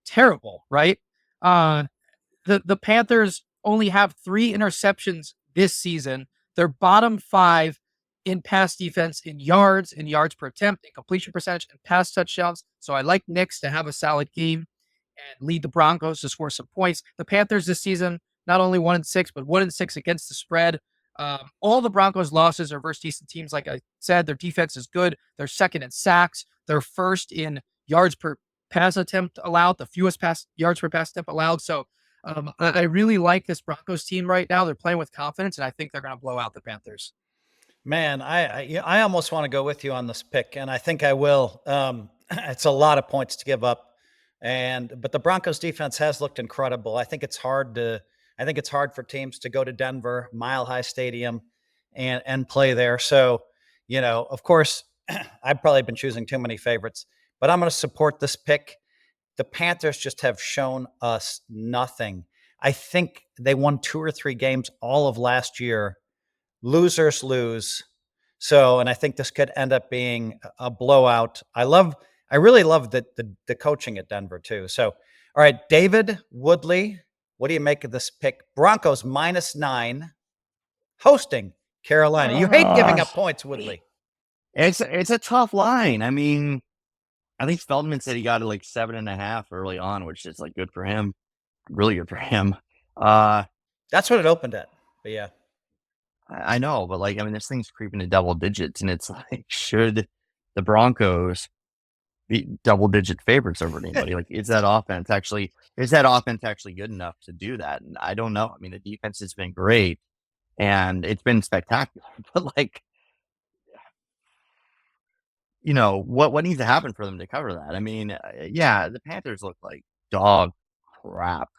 terrible, right? The Panthers only have 3 interceptions this season. They're bottom 5 in pass defense, in yards per attempt, in completion percentage, and pass touchdowns. So I like Nix to have a solid game and lead the Broncos to score some points. The Panthers this season, not only 1-6, but 1-6 against the spread. All the Broncos losses are versus decent teams. Like I said, their defense is good. They're second in sacks. They're first in yards per pass attempt allowed, the fewest yards per pass attempt allowed. So I really like this Broncos team right now. They're playing with confidence, and I think they're going to blow out the Panthers. Man, I almost want to go with you on this pick, and I think I will. It's a lot of points to give up, but the Broncos defense has looked incredible. I think it's hard for teams to go to Denver, Mile High Stadium, and play there. So, of course, I've probably been choosing too many favorites, but I'm going to support this pick. The Panthers just have shown us nothing. I think they won 2 or 3 games all of last year. Losers lose. So, and I think this could end up being a blowout. I really love the coaching at Denver too. So, all right, David Woodley, what do you make of this pick? Broncos -9 hosting Carolina. You hate giving up points, Woodley. It's a tough line. I mean, I think Feldman said he got it like 7.5 early on, which is like good for him. Really good for him. That's what it opened at. But yeah. I know, but like, I mean, this thing's creeping to double digits, and it's like, should the Broncos be double-digit favorites over anybody? Like, is that offense actually good enough to do that? And I don't know. I mean, the defense has been great, and it's been spectacular. But like, what needs to happen for them to cover that? I mean, yeah, the Panthers look like dog crap.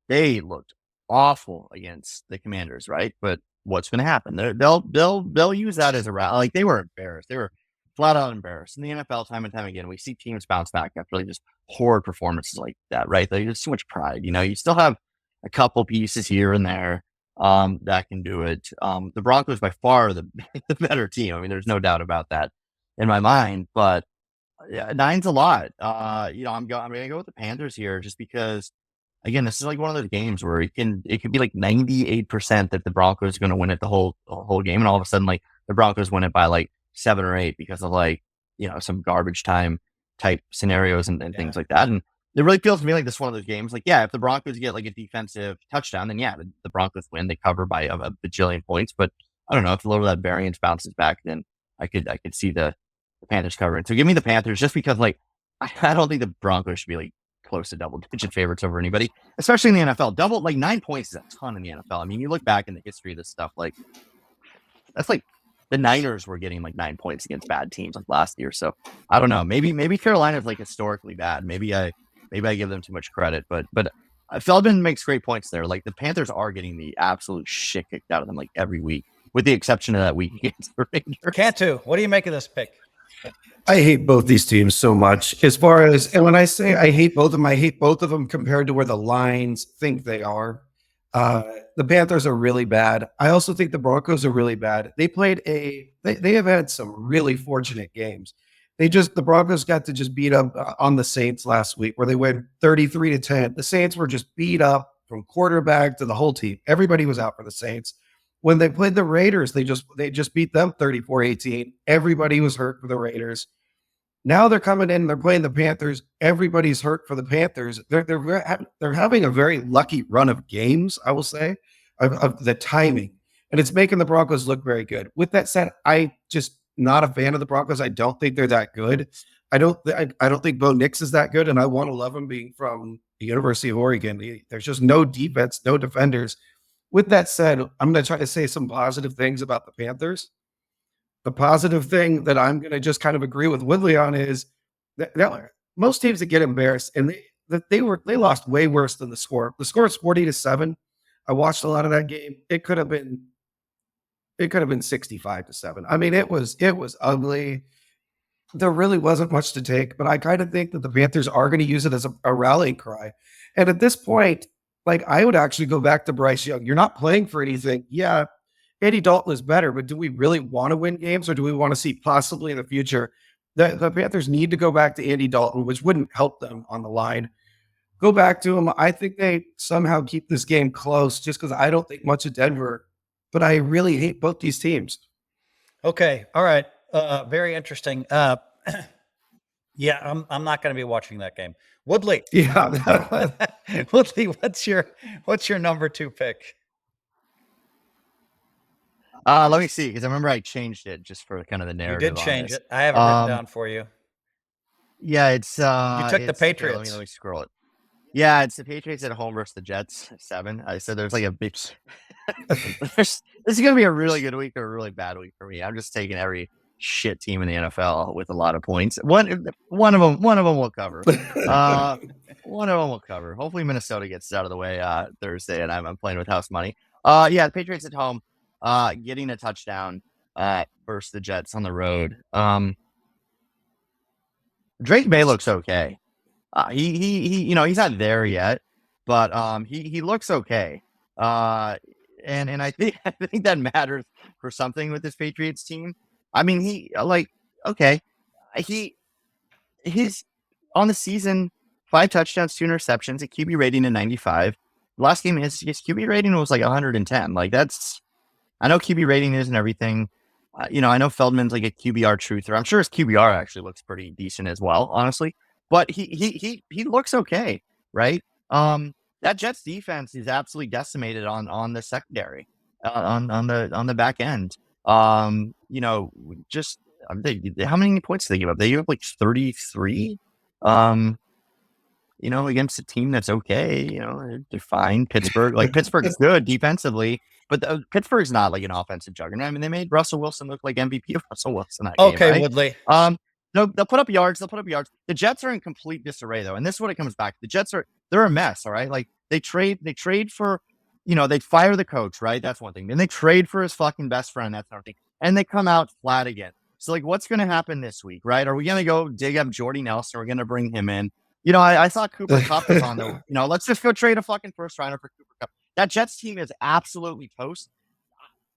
They looked awful against the Commanders, right? But what's going to happen? They'll use that as a route. Like, they were embarrassed. They were flat out embarrassed. In the NFL, time and time again, we see teams bounce back after like just horrid performances like that, right? Like, there's so much pride. You still have a couple pieces here and there that can do it. The Broncos by far the better team. I mean, there's no doubt about that in my mind. But yeah, 9's a lot. I'm going to go with the Panthers here just because. Again, this is like one of those games where it could be like 98% that the Broncos are going to win it the whole game, and all of a sudden, like, the Broncos win it by like 7 or 8 because of like some garbage time type scenarios and things like that. And it really feels to me like this is one of those games. Like, yeah, if the Broncos get like a defensive touchdown, then yeah, the Broncos win. They cover by a bajillion points. But I don't know, if a little of that variance bounces back, then I could see the Panthers covering. So give me the Panthers just because like I don't think the Broncos should be like close to double-digit favorites over anybody, especially in the NFL. 9 points is a ton in the NFL. I mean, you look back in the history of this stuff, like that's like the Niners were getting like 9 points against bad teams like last year. So I don't know. Maybe Carolina's like historically bad. Maybe I give them too much credit, but Feldman makes great points there. Like, the Panthers are getting the absolute shit kicked out of them like every week, with the exception of that week against the Rangers. Cantu, what do you make of this pick? I hate both these teams so much. And when I say I hate both of them compared to where the lines think they are. The Panthers are really bad. I also think the Broncos are really bad. They have had some really fortunate games. The Broncos got to just beat up on the Saints last week, where they went 33-10. The Saints were just beat up from quarterback to the whole team. Everybody was out for the Saints. When they played the Raiders, they just beat them 34-18. Everybody was hurt for the Raiders. Now they're coming in, they're playing the Panthers. Everybody's hurt for the Panthers. They're having a very lucky run of games, I will say, of the timing. And it's making the Broncos look very good. With that said, I just not a fan of the Broncos. I don't think they're that good. I don't think Bo Nix is that good, and I want to love him being from the University of Oregon. There's just no defense, no defenders. With that said, I'm going to try to say some positive things about the Panthers. The positive thing that I'm going to just kind of agree with Woodley on is that most teams that get embarrassed, and they lost way worse than the score. The score is 40-7. I watched a lot of that game. It could have been It could have been 65-7. I mean, it was ugly. There really wasn't much to take, but I kind of think that the Panthers are going to use it as a rallying cry. And at this point, like, I would actually go back to Bryce Young. You're not playing for anything. Yeah, Andy Dalton is better, but do we really want to win games, or do we want to see possibly in the future the Panthers need to go back to Andy Dalton, which wouldn't help them on the line? Go back to him. I think they somehow keep this game close just because I don't think much of Denver, but I really hate both these teams. Okay. All right. Very interesting. Yeah, I'm not going to be watching that game. Woodley. Yeah. Woodley, what's your number 2 pick? Let me see, because I remember I changed it just for kind of the narrative. You did change it. I have it written down for you. Yeah, it's you took the Patriots. Let me scroll it. Yeah, it's the Patriots at home versus the Jets, 7. I said there's like a big. This is gonna be a really good week or a really bad week for me. I'm just taking every shit team in the NFL with a lot of points. One of them will cover. One of them will cover. Hopefully Minnesota gets out of the way Thursday, and I'm playing with house money. Yeah, the Patriots at home, getting a touchdown versus the Jets on the road. Drake May looks okay. He he's not there yet, but he looks okay. And I think that matters for something with this Patriots team. I mean, he's on the season 5 touchdowns, 2 interceptions, a QB rating of 95. Last game his QB rating was like 110. Like, that's, I know QB rating isn't everything. I know Feldman's like a QBR truther. I'm sure his QBR actually looks pretty decent as well, honestly. But he looks okay, right? That Jets defense is absolutely decimated on the secondary, on the back end. Just how many points did they give up? They gave up like 33. Against a team that's okay. They're fine. Pittsburgh's good defensively, but Pittsburgh's not like an offensive juggernaut. I mean, they made Russell Wilson look like MVP of Russell Wilson that game, right? Woodley. No, they'll put up yards. The Jets are in complete disarray, though, and this is what it comes back to. The Jets they're a mess. All right, like they trade for, they fire the coach, right? That's one thing. Then they trade for his fucking best friend. That's another thing. And they come out flat again. So, like, what's going to happen this week, right? Are we going to go dig up Jordy Nelson? We're going to bring him in. I thought Cooper Kupp was on the. Let's just go trade a fucking first rounder for Cooper Kupp. That Jets team is absolutely toast.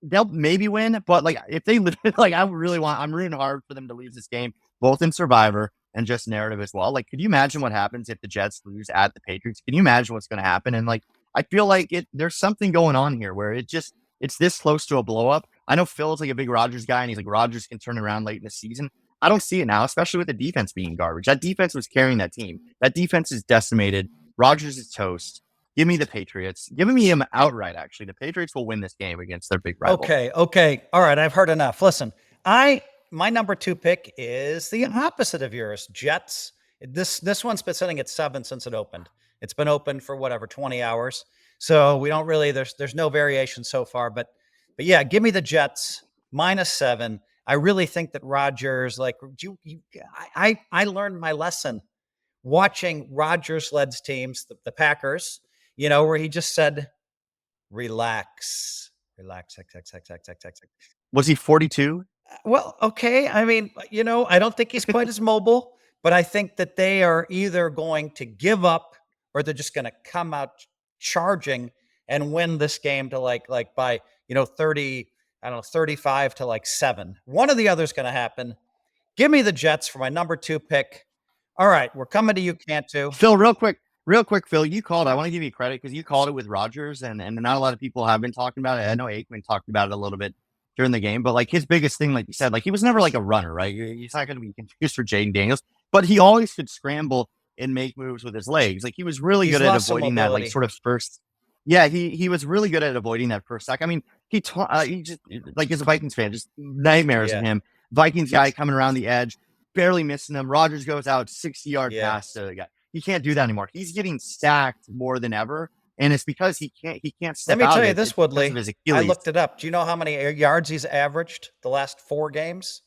They'll maybe win, but like if they I'm rooting hard for them to lose this game, both in Survivor and just narrative as well. Like, could you imagine what happens if the Jets lose at the Patriots? Can you imagine what's going to happen? And like, I feel like there's something going on here where it's this close to a blow up. I know Phil's like a big Rodgers guy, and he's like, Rodgers can turn around late in the season. I don't see it now, especially with the defense being garbage. That defense was carrying that team. That defense is decimated. Rodgers is toast. Give me the Patriots. Give me him outright, actually. The Patriots will win this game against their big rival. Okay. All right, I've heard enough. Listen, my number 2 pick is the opposite of yours, Jets. This one's been sitting at 7 since it opened. It's been open for 20 hours. So we don't really, there's no variation so far, but yeah, give me the Jets -7. I really think that Rodgers, I learned my lesson watching Rodgers-led teams, the Packers, where he just said, relax. Was he 42? Well, okay. I mean, I don't think he's quite as mobile, but I think that they are either going to give up or they're just going to come out charging and win this game to like by, 30, 35-7. One or the other is going to happen. Give me the Jets for my number 2 pick. All right, we're coming to you, Cantu. Phil, real quick, Phil, you called. I want to give you credit because you called it with Rodgers, and not a lot of people have been talking about it. I know Aikman talked about it a little bit during the game, but like his biggest thing, like you said, like he was never like a runner, right? He's not going to be confused for Jaden Daniels, but he always could scramble and make moves with his legs. Like he was really good at avoiding that, like sort of first. Yeah, he was really good at avoiding that first sack. I mean, he just like as a Vikings fan, just nightmares of him. Vikings guy coming around the edge, barely missing him. Rodgers goes out 60-yard pass to the guy. He can't do that anymore. He's getting stacked more than ever, and it's because he can't step out. Let me tell you this, Woodley. I looked it up. Do you know how many yards he's averaged the last 4 games?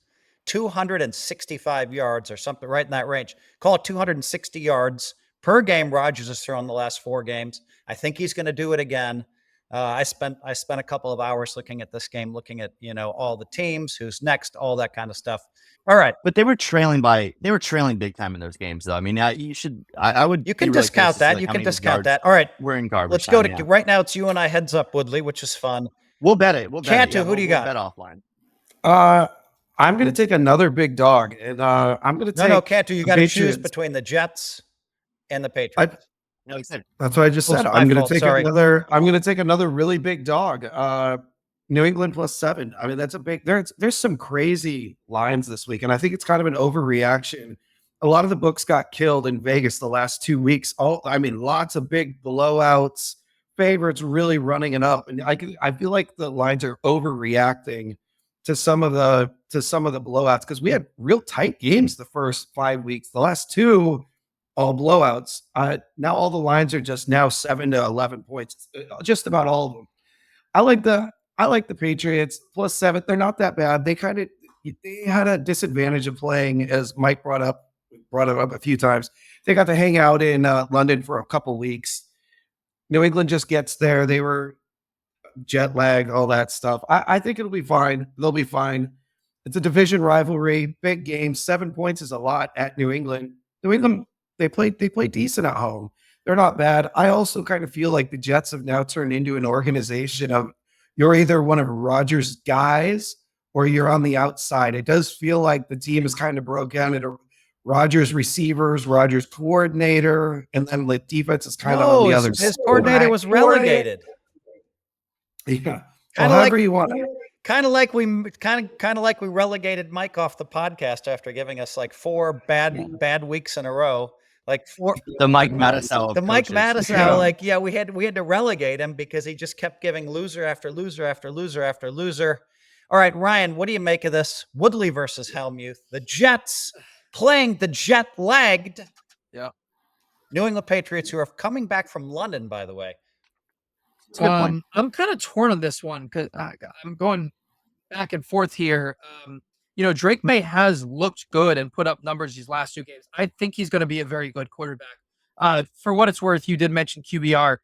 265 yards or something, right in that range. Call it 260 yards per game Rodgers has thrown the last 4 games. I think he's going to do it again. I spent a couple of hours looking at this game, looking at, all the teams, who's next, all that kind of stuff. All right. But they were trailing big time in those games, though. I mean, I would. You can discount that. You can discount that. All right. We're in garbage. Let's go to right now. It's you and I heads up, Woodley, which is fun. We'll bet it. Cantu, who do you got? Bet offline. I'm going to take another big dog, and I'm going to take. No, Cantu, you got to choose between the Jets and the Patriots. That's what I just said. I'm going to take another. I'm going to take another really big dog. New England +7. I mean, that's a big. There's some crazy lines this week, and I think it's kind of an overreaction. A lot of the books got killed in Vegas the last 2 weeks. Lots of big blowouts. Favorites really running it up, and I feel like the lines are overreacting to some of the blowouts because we had real tight games the first 5 weeks. The last two, all blowouts. Now all the lines are just now 7 to 11 points. Just about all of them. I like the Patriots +7. They're not that bad. They had a disadvantage of playing, as Mike brought it up a few times. They got to hang out in London for a couple weeks. New England just gets there. They were jet lagged, all that stuff. I think it'll be fine. They'll be fine. It's a division rivalry, big game. 7 points is a lot at New England. New England, they play decent at home. They're not bad. I also kind of feel like the Jets have now turned into an organization of you're either one of Rodgers' guys or you're on the outside. It does feel like the team is kind of broke down into Rodgers receivers, Rodgers coordinator, and then the defense is kind of on the other side. His coordinator was relegated. Yeah. However you want it. Kind of like we relegated Mike off the podcast after giving us like 4 bad weeks in a row. Like 4 the Mike Mattisau. The Mike Mattisau, we had to relegate him because he just kept giving loser after loser after loser after loser. All right, Ryan, what do you make of this? Woodley versus Hellmuth. The Jets playing the jet-lagged New England Patriots, who are coming back from London, by the way. I'm kind of torn on this one because I'm going back and forth here. Drake Maye has looked good and put up numbers these last 2 games. I think he's going to be a very good quarterback. For what it's worth, you did mention QBR.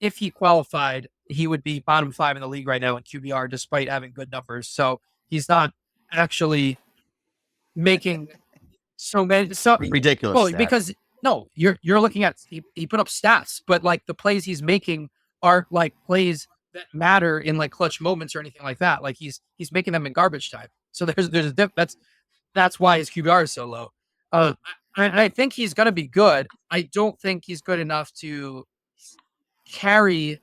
If he qualified, he would be bottom 5 in the league right now in QBR, despite having good numbers. So he's not actually making so ridiculous. Well, stats. because you're looking at he put up stats, but like the plays he's making are like plays that matter in like clutch moments or anything like that. Like he's making them in garbage time. So there's a that's why his QBR is so low. I think he's gonna be good. I don't think he's good enough to carry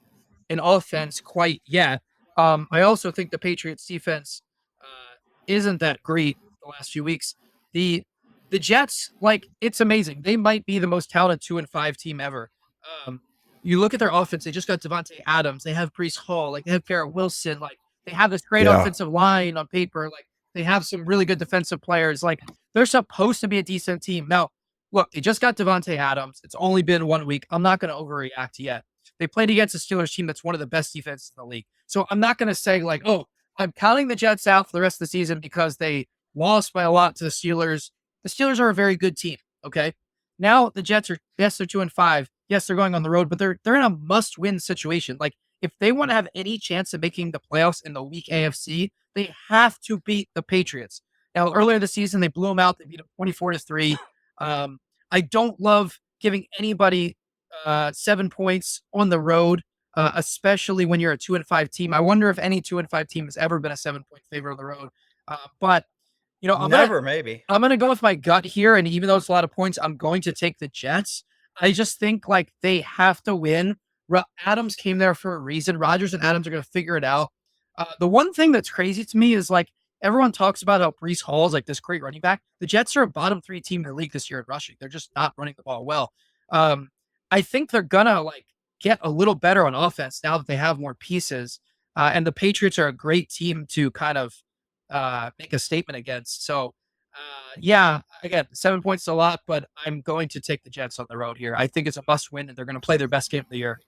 an offense quite yet. I also think the Patriots defense isn't that great the last few weeks. The Jets, it's amazing. They might be the most talented 2-5 team ever. You look at their offense, they just got Devontae Adams. They have Breece Hall. They have Garrett Wilson. They have this great offensive line on paper. They have some really good defensive players. They're supposed to be a decent team. Now, look, they just got Devontae Adams. It's only been 1 week. I'm not going to overreact yet. They played against a Steelers team that's one of the best defenses in the league. So I'm not going to say I'm counting the Jets out for the rest of the season because they lost by a lot to the Steelers. The Steelers are a very good team. Okay. Now the Jets they're 2-5. Yes, they're going on the road, but they're in a must-win situation. If they want to have any chance of making the playoffs in the weak AFC, they have to beat the Patriots. Now, earlier this season, they blew them out. They beat them 24-3. I don't love giving anybody 7 points on the road, especially when you're a 2-5 team. I wonder if any 2-5 team has ever been a 7-point favorite on the road. But I'm going to go with my gut here. And even though it's a lot of points, I'm going to take the Jets. I just think they have to win. Adams came there for a reason. Rodgers and Adams are going to figure it out. The one thing that's crazy to me is everyone talks about how Breece Hall is this great running back. The Jets are a bottom 3 team in the league this year in rushing. They're just not running the ball well. I think they're gonna get a little better on offense now that they have more pieces. And the Patriots are a great team to kind of make a statement against. So again, 7 points is a lot, but I'm going to take the Jets on the road here. I think it's a must win and they're going to play their best game of the year.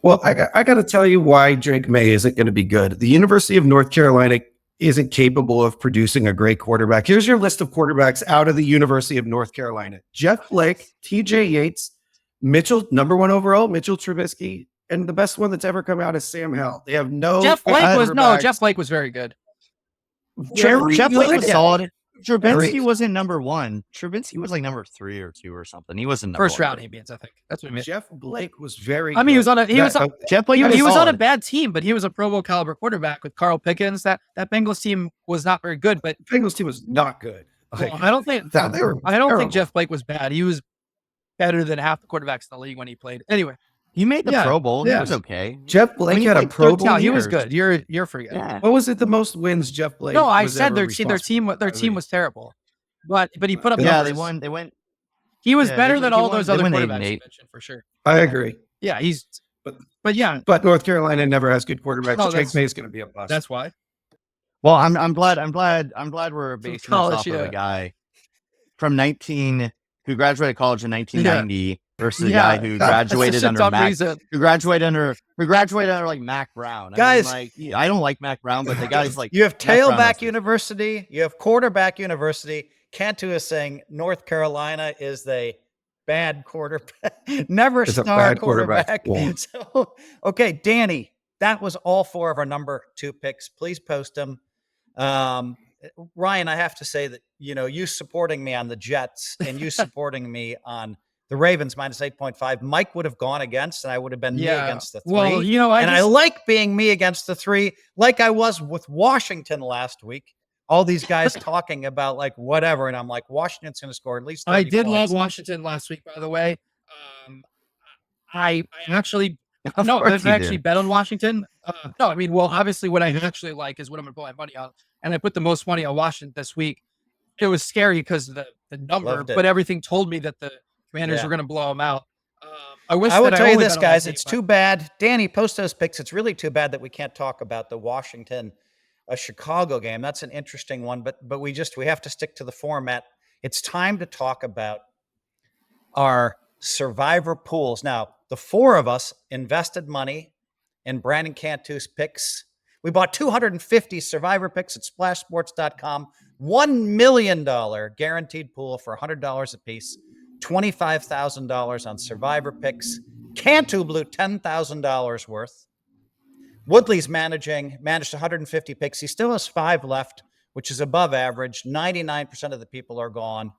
Well, I got to tell you why Drake Maye isn't going to be good. The University of North Carolina isn't capable of producing a great quarterback. Here's your list of quarterbacks out of the University of North Carolina: Jeff Blake, TJ Yates, Mitchell, number 1 overall, Mitchell Trubisky, and the best one that's ever come out is Sam Howell. They have no. Jeff Blake was very good. Jeff Blake was solid. Trubinsky Great. wasn't number 1. Trubinsky was like number 3 or 2 or something. He wasn't number First 1. round, he means, I think. That's what he meant. Jeff Blake was very. I mean, he was on a Jeff Blake he was on a solid. bad team, but he was a Pro Bowl caliber quarterback with Carl Pickens. That Bengals team was not very good, but Bengals team was not good. well, I don't think Jeff Blake was bad. He was better than half the quarterbacks in the league when he played. Anyway, He made the Yeah, Pro Bowl. yeah. He was okay. Jeff Blake When he had a played Pro 13 Bowl. he was years. good. You're forgetting. Yeah. What was it? The most wins Jeff Blake? No, I was said ever their responsible team was terrible, but he put up Yeah, numbers. they went. He was yeah, better they- than he all won- those they other went 8-8. quarterbacks you mentioned for sure. I agree. Yeah, But- but yeah, But North Carolina never has good quarterbacks. No, Jake that's- May is going to be a bust. that's why. Well, I'm glad we're basing this college, off of yeah. a guy from who graduated college in 1990 versus a Yeah. guy who graduated That's a under dumb Mac, reason. who graduated under like Mac Brown. Guys- I mean, like, I don't like Mac Brown, but the guy's like You have Mac Brown tailback has- university. You have quarterback university. Cantu is saying North Carolina is the bad quarterback. Never It's a star bad quarterback. quarterback. So, okay, Danny, that was all 4 of our number 2 picks. Please post them. Ryan, I have to say that, you supporting me on the Jets and you supporting me on the Ravens minus 8.5, Mike would have gone against, and I would have been me against the 3. Well, I like being me against the 3, like I was with Washington last week. All these guys talking about like whatever, and I'm like, Washington's going to score at least 30 I did points. love Washington last week, by the way. I actually Of no, course I you actually did. bet on Washington. No, I mean, well, obviously, what I actually like is what I'm going to put my money on, and I put the most money on Washington this week. It was scary because the number, Loved it. but everything told me that the Commanders Yeah. were going to blow them out. I wish I will that tell you only this, bet on guys. that It's game, too bad. Danny, post those picks. It's really too bad that we can't talk about the Washington, Chicago game. That's an interesting one, but we have to stick to the format. It's time to talk about our survivor pools. Now, the 4 of us invested money in Brandon Cantu's picks. We bought 250 survivor picks at splashsports.com. $1 million guaranteed pool for $100 a piece. $25,000 on survivor picks. Cantu blew $10,000 worth. Woodley's managed 150 picks. He still has 5 left, which is above average. 99% of the people are gone.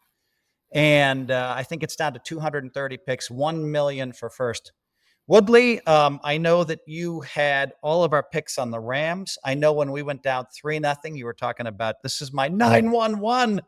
And I think it's down to 230 picks, 1 million for first. Woodley, I know that you had all of our picks on the Rams. I know when we went down 3-0, you were talking about this is my 9-1-1,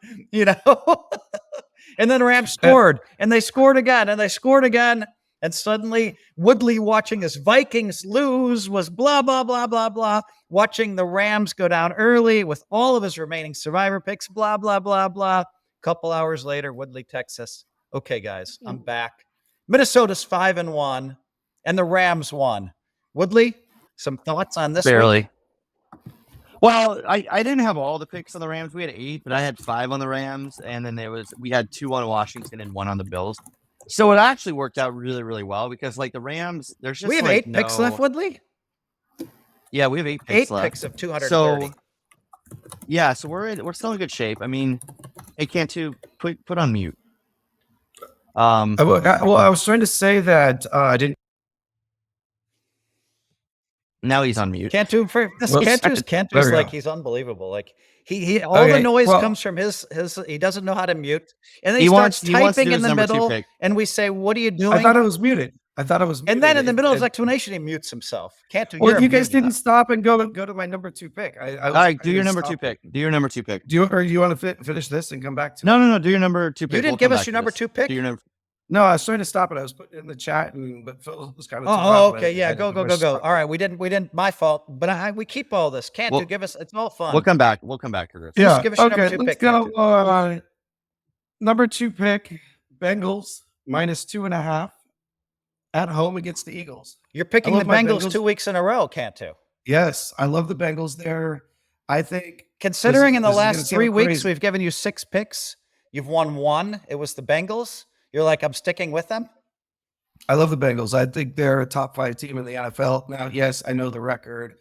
and then the Rams scored, and they scored again, and they scored again. And suddenly Woodley watching his Vikings lose was blah, blah, blah, blah, blah. Watching the Rams go down early with all of his remaining survivor picks, blah, blah, blah, blah. Couple hours later, Woodley texts us, okay, guys, I'm back. Minnesota's 5-1, and the Rams won. Woodley, some thoughts on this? Barely. Well, I didn't have all the picks on the Rams. We had 8, but I had 5 on the Rams, and then we had 2 on Washington and 1 on the Bills. So it actually worked out really, really well because like the Rams, there's just We have like 8 picks left, Woodley. Yeah, we have 8 picks 8 left. picks of 230. So yeah, so we're still in good shape. I mean, hey Cantu, put on mute. I was trying to say that I didn't. Now he's on mute. Cantu, Cantu's There we like go. he's unbelievable. Like he all the Okay, noise well- comes from his. He doesn't know how to mute, and then he He starts wants to typing do in his the number 2 middle, pick. and we say, "What are you doing?" I thought I was muted. And then in the middle of his explanation, he mutes himself. Cantu, Well, you're you guys muted. didn't stop and go to my number 2 pick. All right, do your number 2 pick. Do your number 2 pick. Do you want to finish this and come back to? No. Do your number 2 pick. You didn't We'll give come us back your to number this. 2 pick. Do your number. No, I was trying to stop it. I was putting it in the chat, but Phil was kind of. Oh, okay, yeah, go. All right, we didn't. My fault, but we keep all this. Cantu, Well, give us. It's all fun. We'll come back. We'll come back to this. Yeah. give us your number Okay. 2 Let's pick, go. Cantu. Number 2 pick, Bengals minus 2.5 at home against the Eagles. You're picking I the love my Bengals Bengals. 2 weeks in a row, Cantu. Yes, I love the Bengals there. I think Considering in the this is gonna last sound 3 weeks crazy. we've given you 6 picks, you've won 1. It was the Bengals. You're like, I'm sticking with them. I love the Bengals. I think they're a top 5 team in the NFL. Now, yes, I know the record.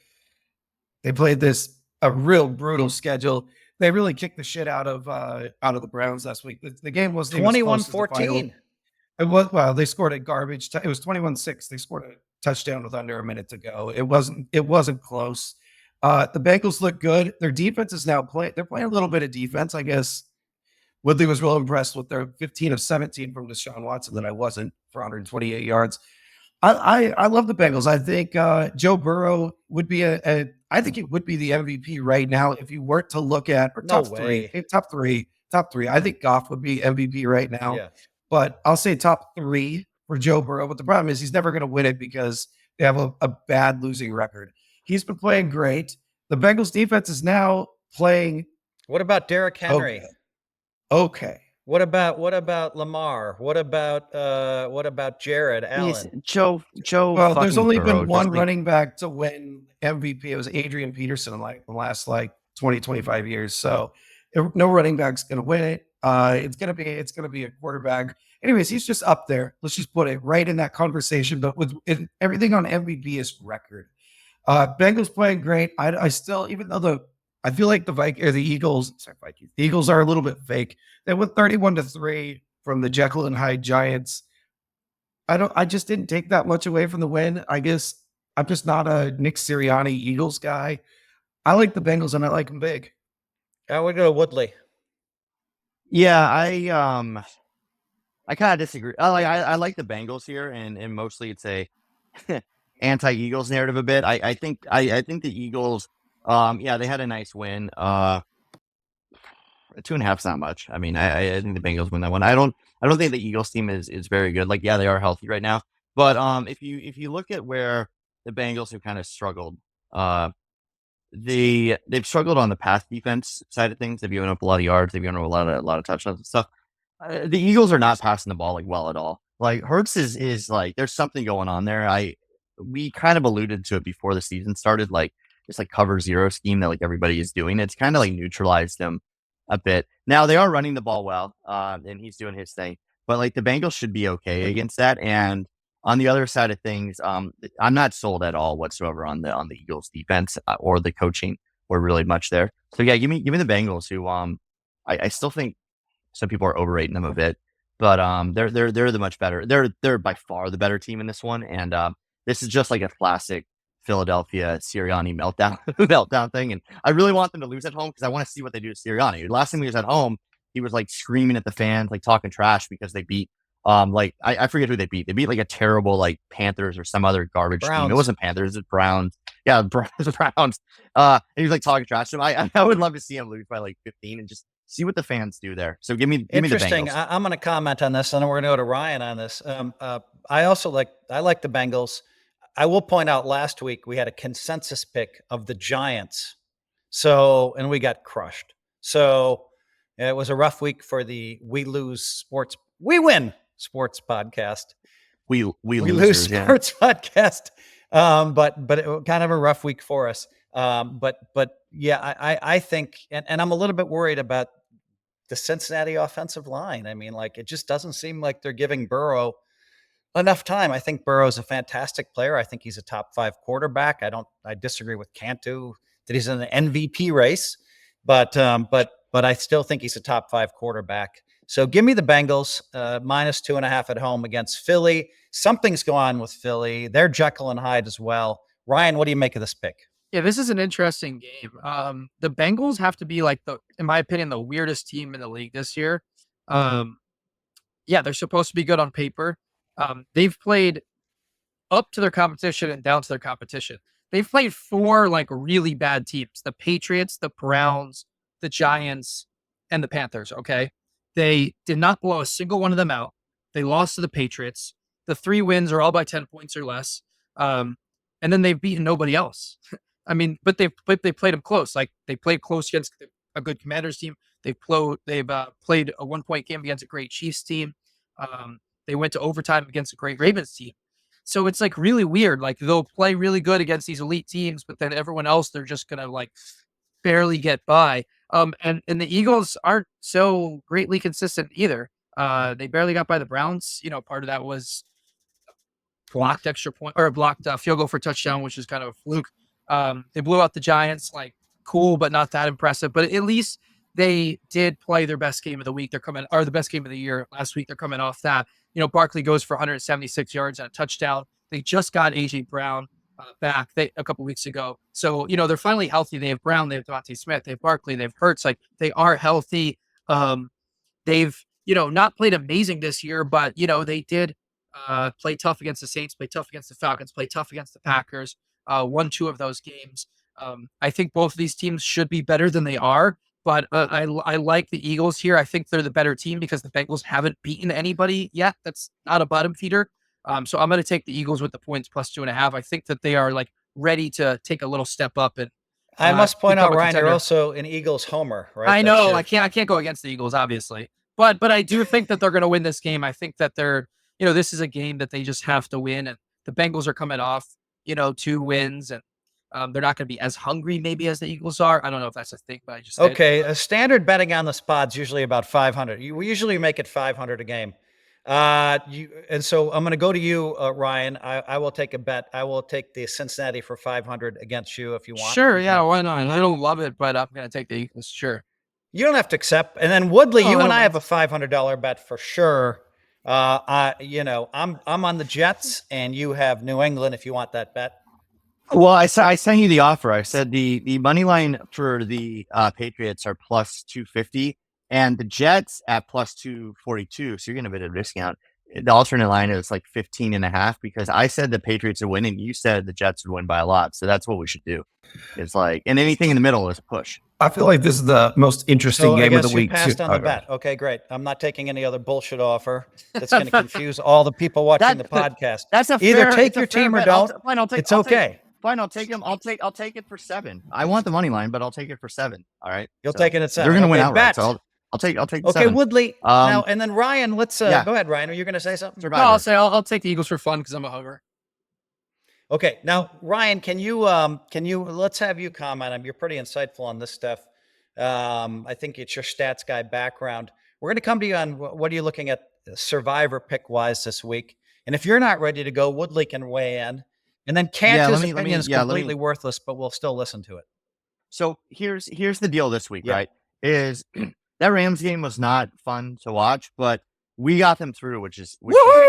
They played a real brutal schedule. They really kicked the shit out of the Browns last week. The game was 21-14. It was, well, they scored a garbage. It was 21-6. They scored touchdown with under a minute to go. It wasn't close. The Bengals look good. Their defense is now they're playing a little bit of defense, I guess. Woodley was real impressed with their 15 of 17 from Deshaun Watson that I wasn't for 128 yards. I love the Bengals. I think Joe Burrow would be I think it would be the MVP right now if you weren't to look at top three. I think Goff would be MVP right now. Yeah. But I'll say top 3 for Joe Burrow. But the problem is he's never going to win it because they have a bad losing record. He's been playing great. The Bengals defense is now playing. What about Derrick Henry? Okay. What about Lamar? What about Jared Allen? Joe. Well, there's only been one running back to win MVP. It was Adrian Peterson in the last 20, 25 years. So no running back's going to win it. It's going to be a quarterback. Anyways, he's just up there. Let's just put it right in that conversation. But with everything on MVP is record. Bengals playing great. I still, even though I feel like the Eagles are a little bit fake. They went 31-3 from the Jekyll and Hyde Giants. I just didn't take that much away from the win. I guess I'm just not a Nick Sirianni Eagles guy. I like the Bengals and I like them big. I would go to Woodley. Yeah, I kind of disagree. I like the Bengals here, and mostly it's a anti-Eagles narrative a bit. I think the Eagles. They had a nice win. 2.5 is not much. I mean, I think the Bengals win that one. I don't think the Eagles team is very good. They are healthy right now. But if you look at where the Bengals have kind of struggled, they've struggled on the pass defense side of things. They've given up a lot of yards. They've given up a lot of touchdowns and stuff. The Eagles are not passing the ball well at all. Hurts is there's something going on there. We kind of alluded to it before the season started. This cover zero scheme that everybody is doing. It's kind of neutralized him a bit. Now they are running the ball well, and he's doing his thing. But the Bengals should be okay against that. And on the other side of things, I'm not sold at all whatsoever on the Eagles defense or the coaching or really much there. So yeah, give me the Bengals, who I still think some people are overrating them a bit, but they're the much better. They're by far the better team in this one, and this is just a classic Philadelphia Sirianni meltdown thing. And I really want them to lose at home because I want to see what they do to Sirianni. Last time he was at home, he was screaming at the fans, talking trash because they beat I forget who they beat. They beat a terrible Panthers or some other garbage team. It wasn't Panthers, it's Browns. Yeah, Browns. And he was talking trash to them. I would love to see him lose by 15 and just see what the fans do there. So give me the Bengals. Interesting. I'm going to comment on this, and then we're going to go to Ryan on this. I also like the Bengals. I will point out last week we had a consensus pick of the Giants. And we got crushed. So it was a rough week for the We Win Sports podcast. We lose sports podcast. But it was kind of a rough week for us. But yeah, I think, and I'm a little bit worried about the Cincinnati offensive line. I mean, it just doesn't seem like they're giving Burrow enough time. I think Burrow's a fantastic player. I think he's a top 5 quarterback. I disagree with Cantu that he's in an MVP race, but I still think he's a top 5 quarterback. So give me the Bengals, -2.5 at home against Philly. Something's going on with Philly. They're Jekyll and Hyde as well. Ryan, what do you make of this pick? Yeah, this is an interesting game. The Bengals have to be in my opinion, the weirdest team in the league this year. They're supposed to be good on paper. They've played up to their competition and down to their competition. They've played 4 really bad teams: the Patriots, the Browns, the Giants, and the Panthers. Okay. They did not blow a single one of them out. They lost to the Patriots. The 3 wins are all by 10 points or less. And then they've beaten nobody else. I mean, but they played them close. They played close against a good Commanders team. They've played a 1-point game against a great Chiefs team. They went to overtime against a great Ravens team. So it's really weird. They'll play really good against these elite teams, but then everyone else, they're just going to barely get by. And the Eagles aren't so greatly consistent either. They barely got by the Browns. Part of that was blocked extra point or blocked field goal for touchdown, which is kind of a fluke. They blew out the Giants, cool, but not that impressive. But at least they did play their best game of the week. The best game of the year last week. They're coming off that. Barkley goes for 176 yards and a touchdown. They just got AJ Brown back a couple weeks ago. So, they're finally healthy. They have Brown, they have Devontae Smith, they have Barkley, they have Hurts. Like, they are healthy. They've, not played amazing this year, but, they did play tough against the Saints, play tough against the Falcons, play tough against the Packers, won 2 of those games. I think both of these teams should be better than they are, but I like the Eagles here. I think they're the better team because the Bengals haven't beaten anybody yet. That's not a bottom feeder. So I'm going to take the Eagles with the points plus 2.5. I think that they are like ready to take a little step up. And I must point out, Ryan, you're also an Eagles homer, right? I know. I can't go against the Eagles, obviously, but I do think that they're going to win this game. I think that they're, this is a game that they just have to win, and the Bengals are coming off, 2 wins, and they're not going to be as hungry maybe as the Eagles are. I don't know if that's a thing, but I just okay. A standard betting on the spot's usually about 500. We usually make it 500 a game. And so I'm going to go to you, Ryan. I will take a bet. I will take the Cincinnati for 500 against you if you want. Sure, yeah, why not? I don't love it, but I'm going to take the Eagles. Sure. You don't have to accept. And then Woodley, you and I have a $500 bet for sure. I'm on the Jets, and you have New England if you want that bet. Well, I sent you the offer. I said the money line for the Patriots are plus 250, and the Jets at plus 242. So you're getting a bit of a discount. The alternate line is like 15.5 because I said the Patriots are winning. You said the Jets would win by a lot. So that's what we should do. It's like, and anything in the middle is a push. I feel like this is the most interesting game of the week. You passed on the bet. Okay, great. I'm not taking any other bullshit offer that's going to confuse all the people watching the podcast. That's either take your team or don't. It's okay. Fine, I'll take him. I'll take it for 7. I want the money line, but I'll take it for 7. All right. You'll take it at 7. They're going to win outright. So I'll take okay, 7. Woodley. Now and then Ryan, let's go ahead, Ryan. Are you going to say something? No, I'll take the Eagles for fun because I'm a homer. Okay. Now, Ryan, can you let's have you comment. You're pretty insightful on this stuff. I think it's your stats guy background. We're going to come to you on what are you looking at survivor pick wise this week. And if you're not ready to go, Woodley can weigh in. And then Cantu's opinion is completely worthless, but we'll still listen to it. So here's the deal this week, right? Is that Rams game was not fun to watch, but we got them through, which is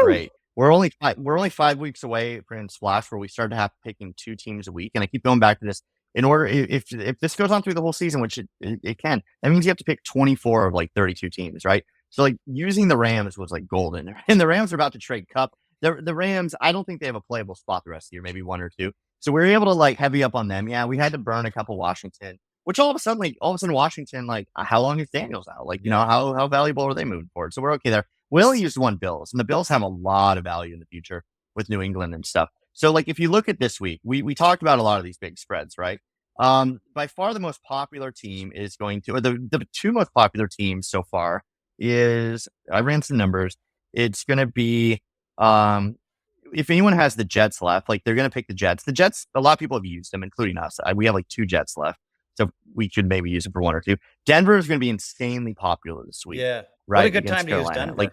great. We're only 5 weeks away from Splash where we started to have picking 2 teams a week, and I keep going back to this. In order, if this goes on through the whole season, which it can, that means you have to pick 24 of like 32 teams, right? So like using the Rams was like golden, and the Rams are about to trade Cup. The Rams, I don't think they have a playable spot the rest of the year, maybe 1 or 2. So we were able to like heavy up on them. Yeah, we had to burn a couple Washington, which all of a sudden Washington, like how long is Daniels out? Like, how valuable are they moving forward? So we're okay there. We only used 1 Bills, and the Bills have a lot of value in the future with New England and stuff. So like if you look at this week, we talked about a lot of these big spreads, right? By far the most popular team is going to, or the 2 most popular teams so far is, I ran some numbers. It's going to be, if anyone has the Jets left, like they're going to pick the Jets. The Jets, a lot of people have used them, including us. We have like 2 Jets left. So we should maybe use them for 1 or 2. Denver is going to be insanely popular this week. Yeah. Right. What a good time to use Denver. Like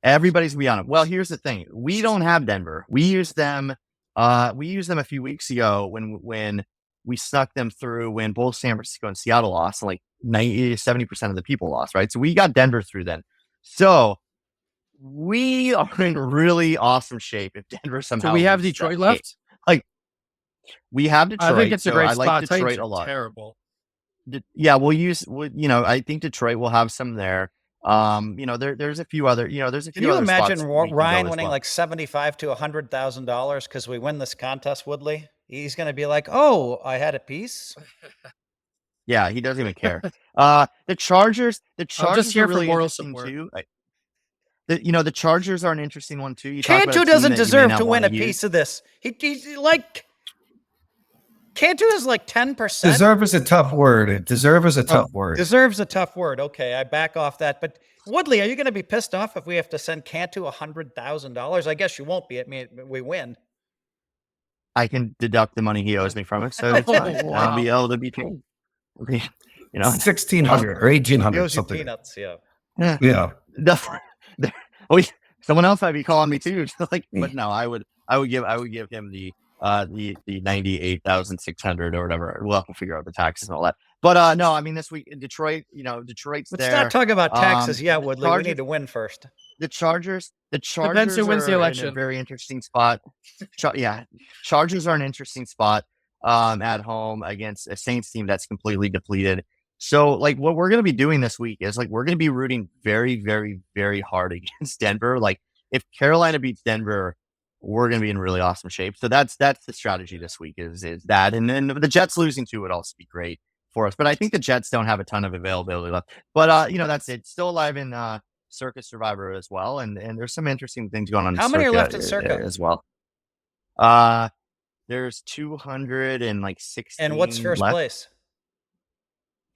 everybody's going to be on it. Well, here's the thing. We don't have Denver. We used them a few weeks ago when we snuck them through when both San Francisco and Seattle lost, and like 70% of the people lost, right? So we got Denver through then. So we are in really awesome shape if Denver somehow. So we have Detroit left? Like, we have Detroit. I think it's a great spot. I like Detroit a lot. Terrible. Yeah, I think Detroit will have some there. There's a few other, there's a few. Can you other imagine spots Ryan winning like $75,000 to $100,000 because we win this contest, Woodley? He's going to be like, "Oh, I had a piece." Yeah, he doesn't even care. The Chargers. I'm just here are really for moral interesting support. too. The Chargers are an interesting one too. Cantu doesn't deserve to win a piece of this. He's like. Cantu is like 10%. Deserve is a tough word. Deserve is a tough word. Deserves a tough word. Okay, I back off that. But Woodley, are you going to be pissed off if we have to send Cantu $100,000? I guess you won't be. I mean, we win. I can deduct the money he owes me from it, so it's fine. Wow. I'll be able to be paid. $1,600 or $1,800 something. Peanuts, yeah. Yeah. Someone else might be calling me too. But no, I would give him the 98,600 or whatever. We'll have to figure out the taxes and all that. But no, I mean this week in Detroit, Detroit's Let's there. not talk about taxes yet, Woodley. We need to win first. The Chargers Depends who wins the election. In a very interesting spot. Chargers are an interesting spot at home against a Saints team that's completely depleted. So, like, what we're going to be doing this week is, like, we're going to be rooting very, very, very hard against Denver. Like, if Carolina beats Denver, we're going to be in really awesome shape. So that's the strategy this week is that. And then the Jets losing too would also be great for us. But I think the Jets don't have a ton of availability left. But, that's it. Still alive in Circus Survivor as well. And there's some interesting things going on. How many are left in Circa as well? There's 216. And what's first place?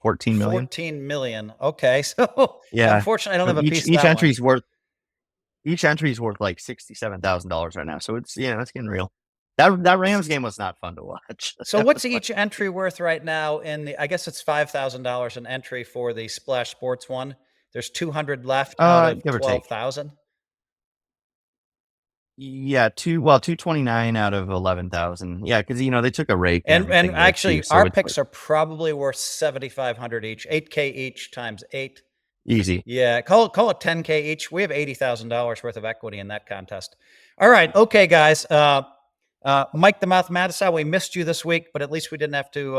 14 million. 14 million. Okay. So yeah, unfortunately I don't have a piece of each that entry's worth like $67,000 right now. So it's it's getting real. That Rams game was not fun to watch. So what's each entry worth right now I guess it's $5,000 an entry for the Splash Sports one. There's 200 left out of 12,000. Yeah, 229 out of 11,000. Yeah, because they took a rake. And actually, our picks are probably worth 7,500 each, 8K each times 8. Easy. Yeah, call it 10K each. We have $80,000 worth of equity in that contest. All right, okay, guys. Mike the Mathematician, we missed you this week, but at least we didn't have to,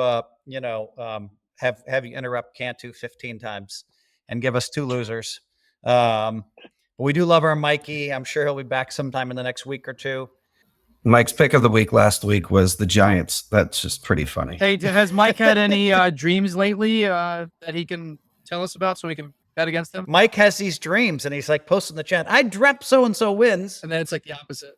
have you interrupt Cantu 15 times and give us 2 losers. We do love our Mikey. I'm sure he'll be back sometime in the next week or 2. Mike's pick of the week last week was the Giants. That's just pretty funny. Hey, has Mike had any dreams lately that he can tell us about so we can bet against them? Mike has these dreams, and he's like posting the chat. I dreamt so-and-so wins. And then it's like the opposite.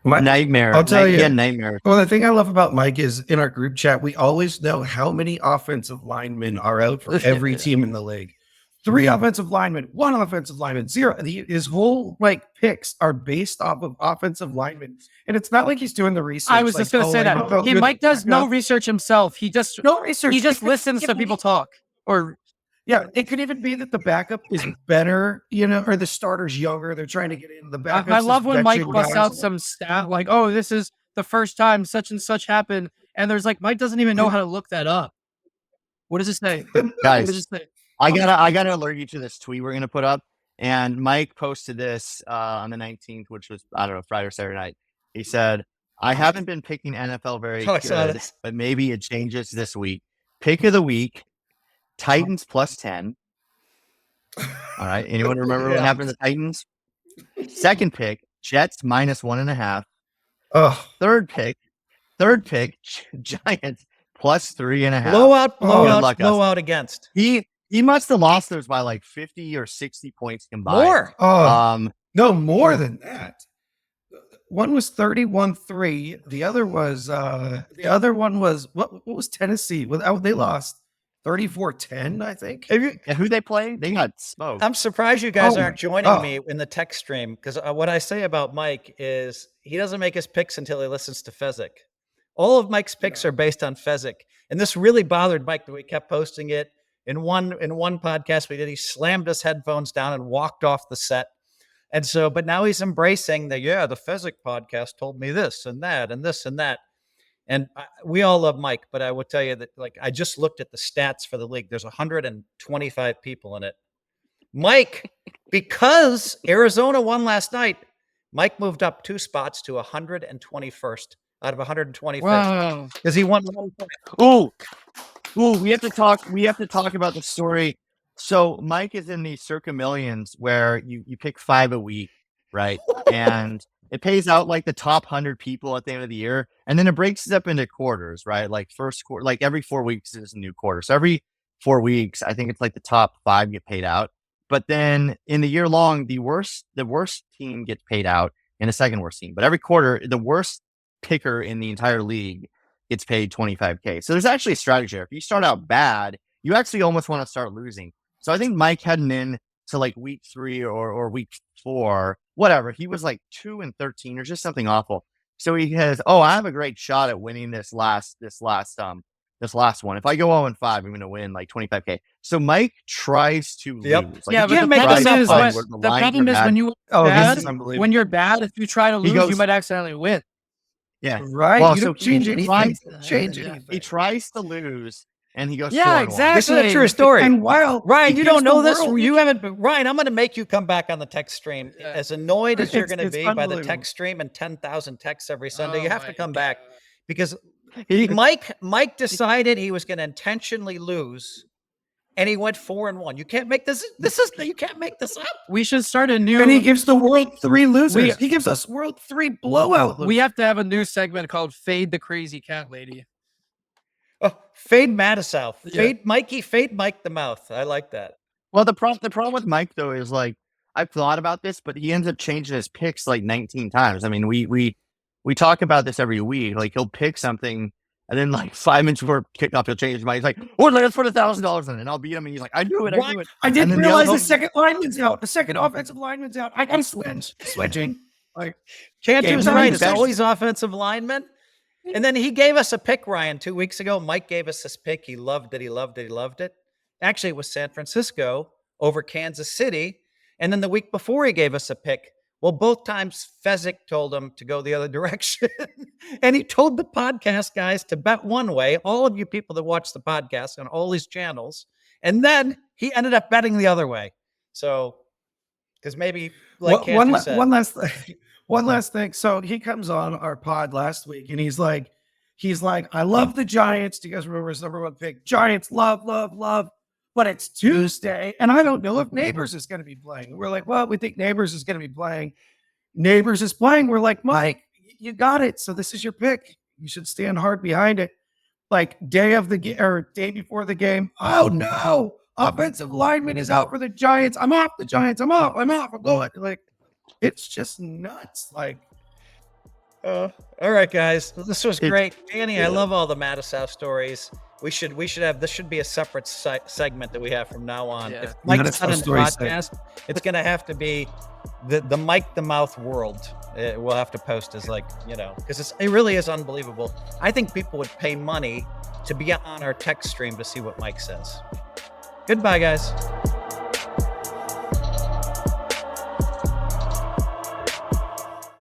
Nightmare. I'll tell you. Yeah, nightmare. Well, the thing I love about Mike is in our group chat, we always know how many offensive linemen are out for every team in the league. 3 offensive linemen, 1 offensive lineman, 0. His whole picks are based off of offensive linemen, and it's not like he's doing the research. I was just going to say that. Mike does no research himself. He just He just listens to people talk. Or it could even be that the backup is better, or the starter's younger. They're trying to get in the backup. I love when Mike busts out some stat like, "Oh, this is the first time such and such happened," and there's Mike doesn't even know how to look that up. What does it say, guys? What does it say? I gotta alert you to this tweet we're gonna put up. And Mike posted this on the 19th, which was Friday or Saturday night. He said, "I haven't been picking NFL very good, but maybe it changes this week. Pick of the week: Titans plus 10. All right, anyone remember what happened to the Titans? Second pick: Jets minus 1.5. Third pick: Giants plus 3.5. Blowout against. He must have lost those by like 50 or 60 points combined. More. No, more than that. One was 31-3. The other was what was Tennessee? They lost 34-10, I think. Who they play? They got smoked. I'm surprised you guys aren't joining me in the text stream, because what I say about Mike is he doesn't make his picks until he listens to Fezzik. All of Mike's picks are based on Fezzik, and this really bothered Mike that we kept posting it. In one podcast we did, he slammed his headphones down and walked off the set. And so, but now he's embracing the Fezzik podcast told me this and that and this and that. And we all love Mike, but I will tell you that I just looked at the stats for the league. There's 125 people in it. Mike, because Arizona won last night, Mike moved up 2 spots to 121st out of 121st because he won 1 point. Ooh, we have to talk about the story. So Mike is in the Circa Millions where you pick 5 a week, right? And it pays out like the top 100 people at the end of the year, and then it breaks it up into quarters, right? Like first quarter, like every 4 weeks is a new quarter. So every 4 weeks, I think it's like the top 5 get paid out. But then in the year long, the worst team gets paid out, and the second worst team. But every quarter, the worst picker in the entire league gets paid $25K. So there's actually a strategy there. If you start out bad, you actually almost want to start losing. So I think Mike heading in to like week 3 or week 4, whatever, he was like 2-13 or just something awful. So he has, I have a great shot at winning this last one. If I go 0-5, I'm going to win like $25K. So Mike tries to lose. Like, but the problem is when you're bad, if you try to lose, you might accidentally win. Yeah. Right. Well, you don't change anything. He tries to lose, and he goes, Yeah, 4-1. exactly. This is a true story. And while Ryan, he you gives don't know the this. world- You haven't. Ryan, I'm going to make you come back on the text stream. Yeah. As annoyed as you're It's- going to it's be by the unbelievable. text stream and 10,000 texts every Sunday, Oh you have to my come back God. because He- Mike decided he was going to intentionally lose, and he went 4-1. You can't make this. You can't make this up. We should start a new. And he gives the world 3 losers. We- He gives us world 3 blowout losers. we have to have a new segment called "Fade the Crazy Cat Lady." Oh, fade Mattisau. Yeah. Fade Mikey. Fade Mike the Mouth. I like that. Well, the problem with Mike though is like I've thought about this, but he ends up changing his picks like 19 times. I mean, we talk about this every week. Like he'll pick something, and then like 5 minutes before kickoff, he'll change his mind. He's like, "Oh, let's put $1,000 in it, and I'll beat him." And he's like, "I knew it. I knew it." I didn't And then the realize other- the second lineman's out. The second offensive lineman's out. I gotta switching. Like Cantu's Yeah, right. no, It's always offensive linemen. And then he gave us a pick, Ryan, 2 weeks ago. Mike gave us this pick. He loved it. He loved it. He loved it. Actually, it was San Francisco over Kansas City. And then the week before, he gave us a pick. Well, both times Fezzik told him to go the other direction. And he told the podcast guys to bet one way, all of you people that watch the podcast on all these channels. And then he ended up betting the other way. So, because maybe like Cantu said. One last thing. So he comes on our pod last week and he's like, I love the Giants. Do you guys remember his number 1 pick? Giants, love, but it's Tuesday. And I don't know if Neighbors is going to be playing. We're like, well, we think Neighbors is going to be playing. Neighbors is playing. We're like, Mike, you got it. So this is your pick. You should stand hard behind it. Like day before the game. Oh no. Offensive lineman is out for the Giants. I'm off the Giants. I'm off. I'm going. Like, it's just nuts. Like, All right, guys. This was great. Danny, I love all the Mattisau stories. We should have this should be a separate segment that we have from now on. Yeah. If Mike's Mattisau not in the story podcast, it's gonna have to be the Mike the Mouth world. We'll have to post as because it really is unbelievable. I think people would pay money to be on our text stream to see what Mike says. Goodbye, guys.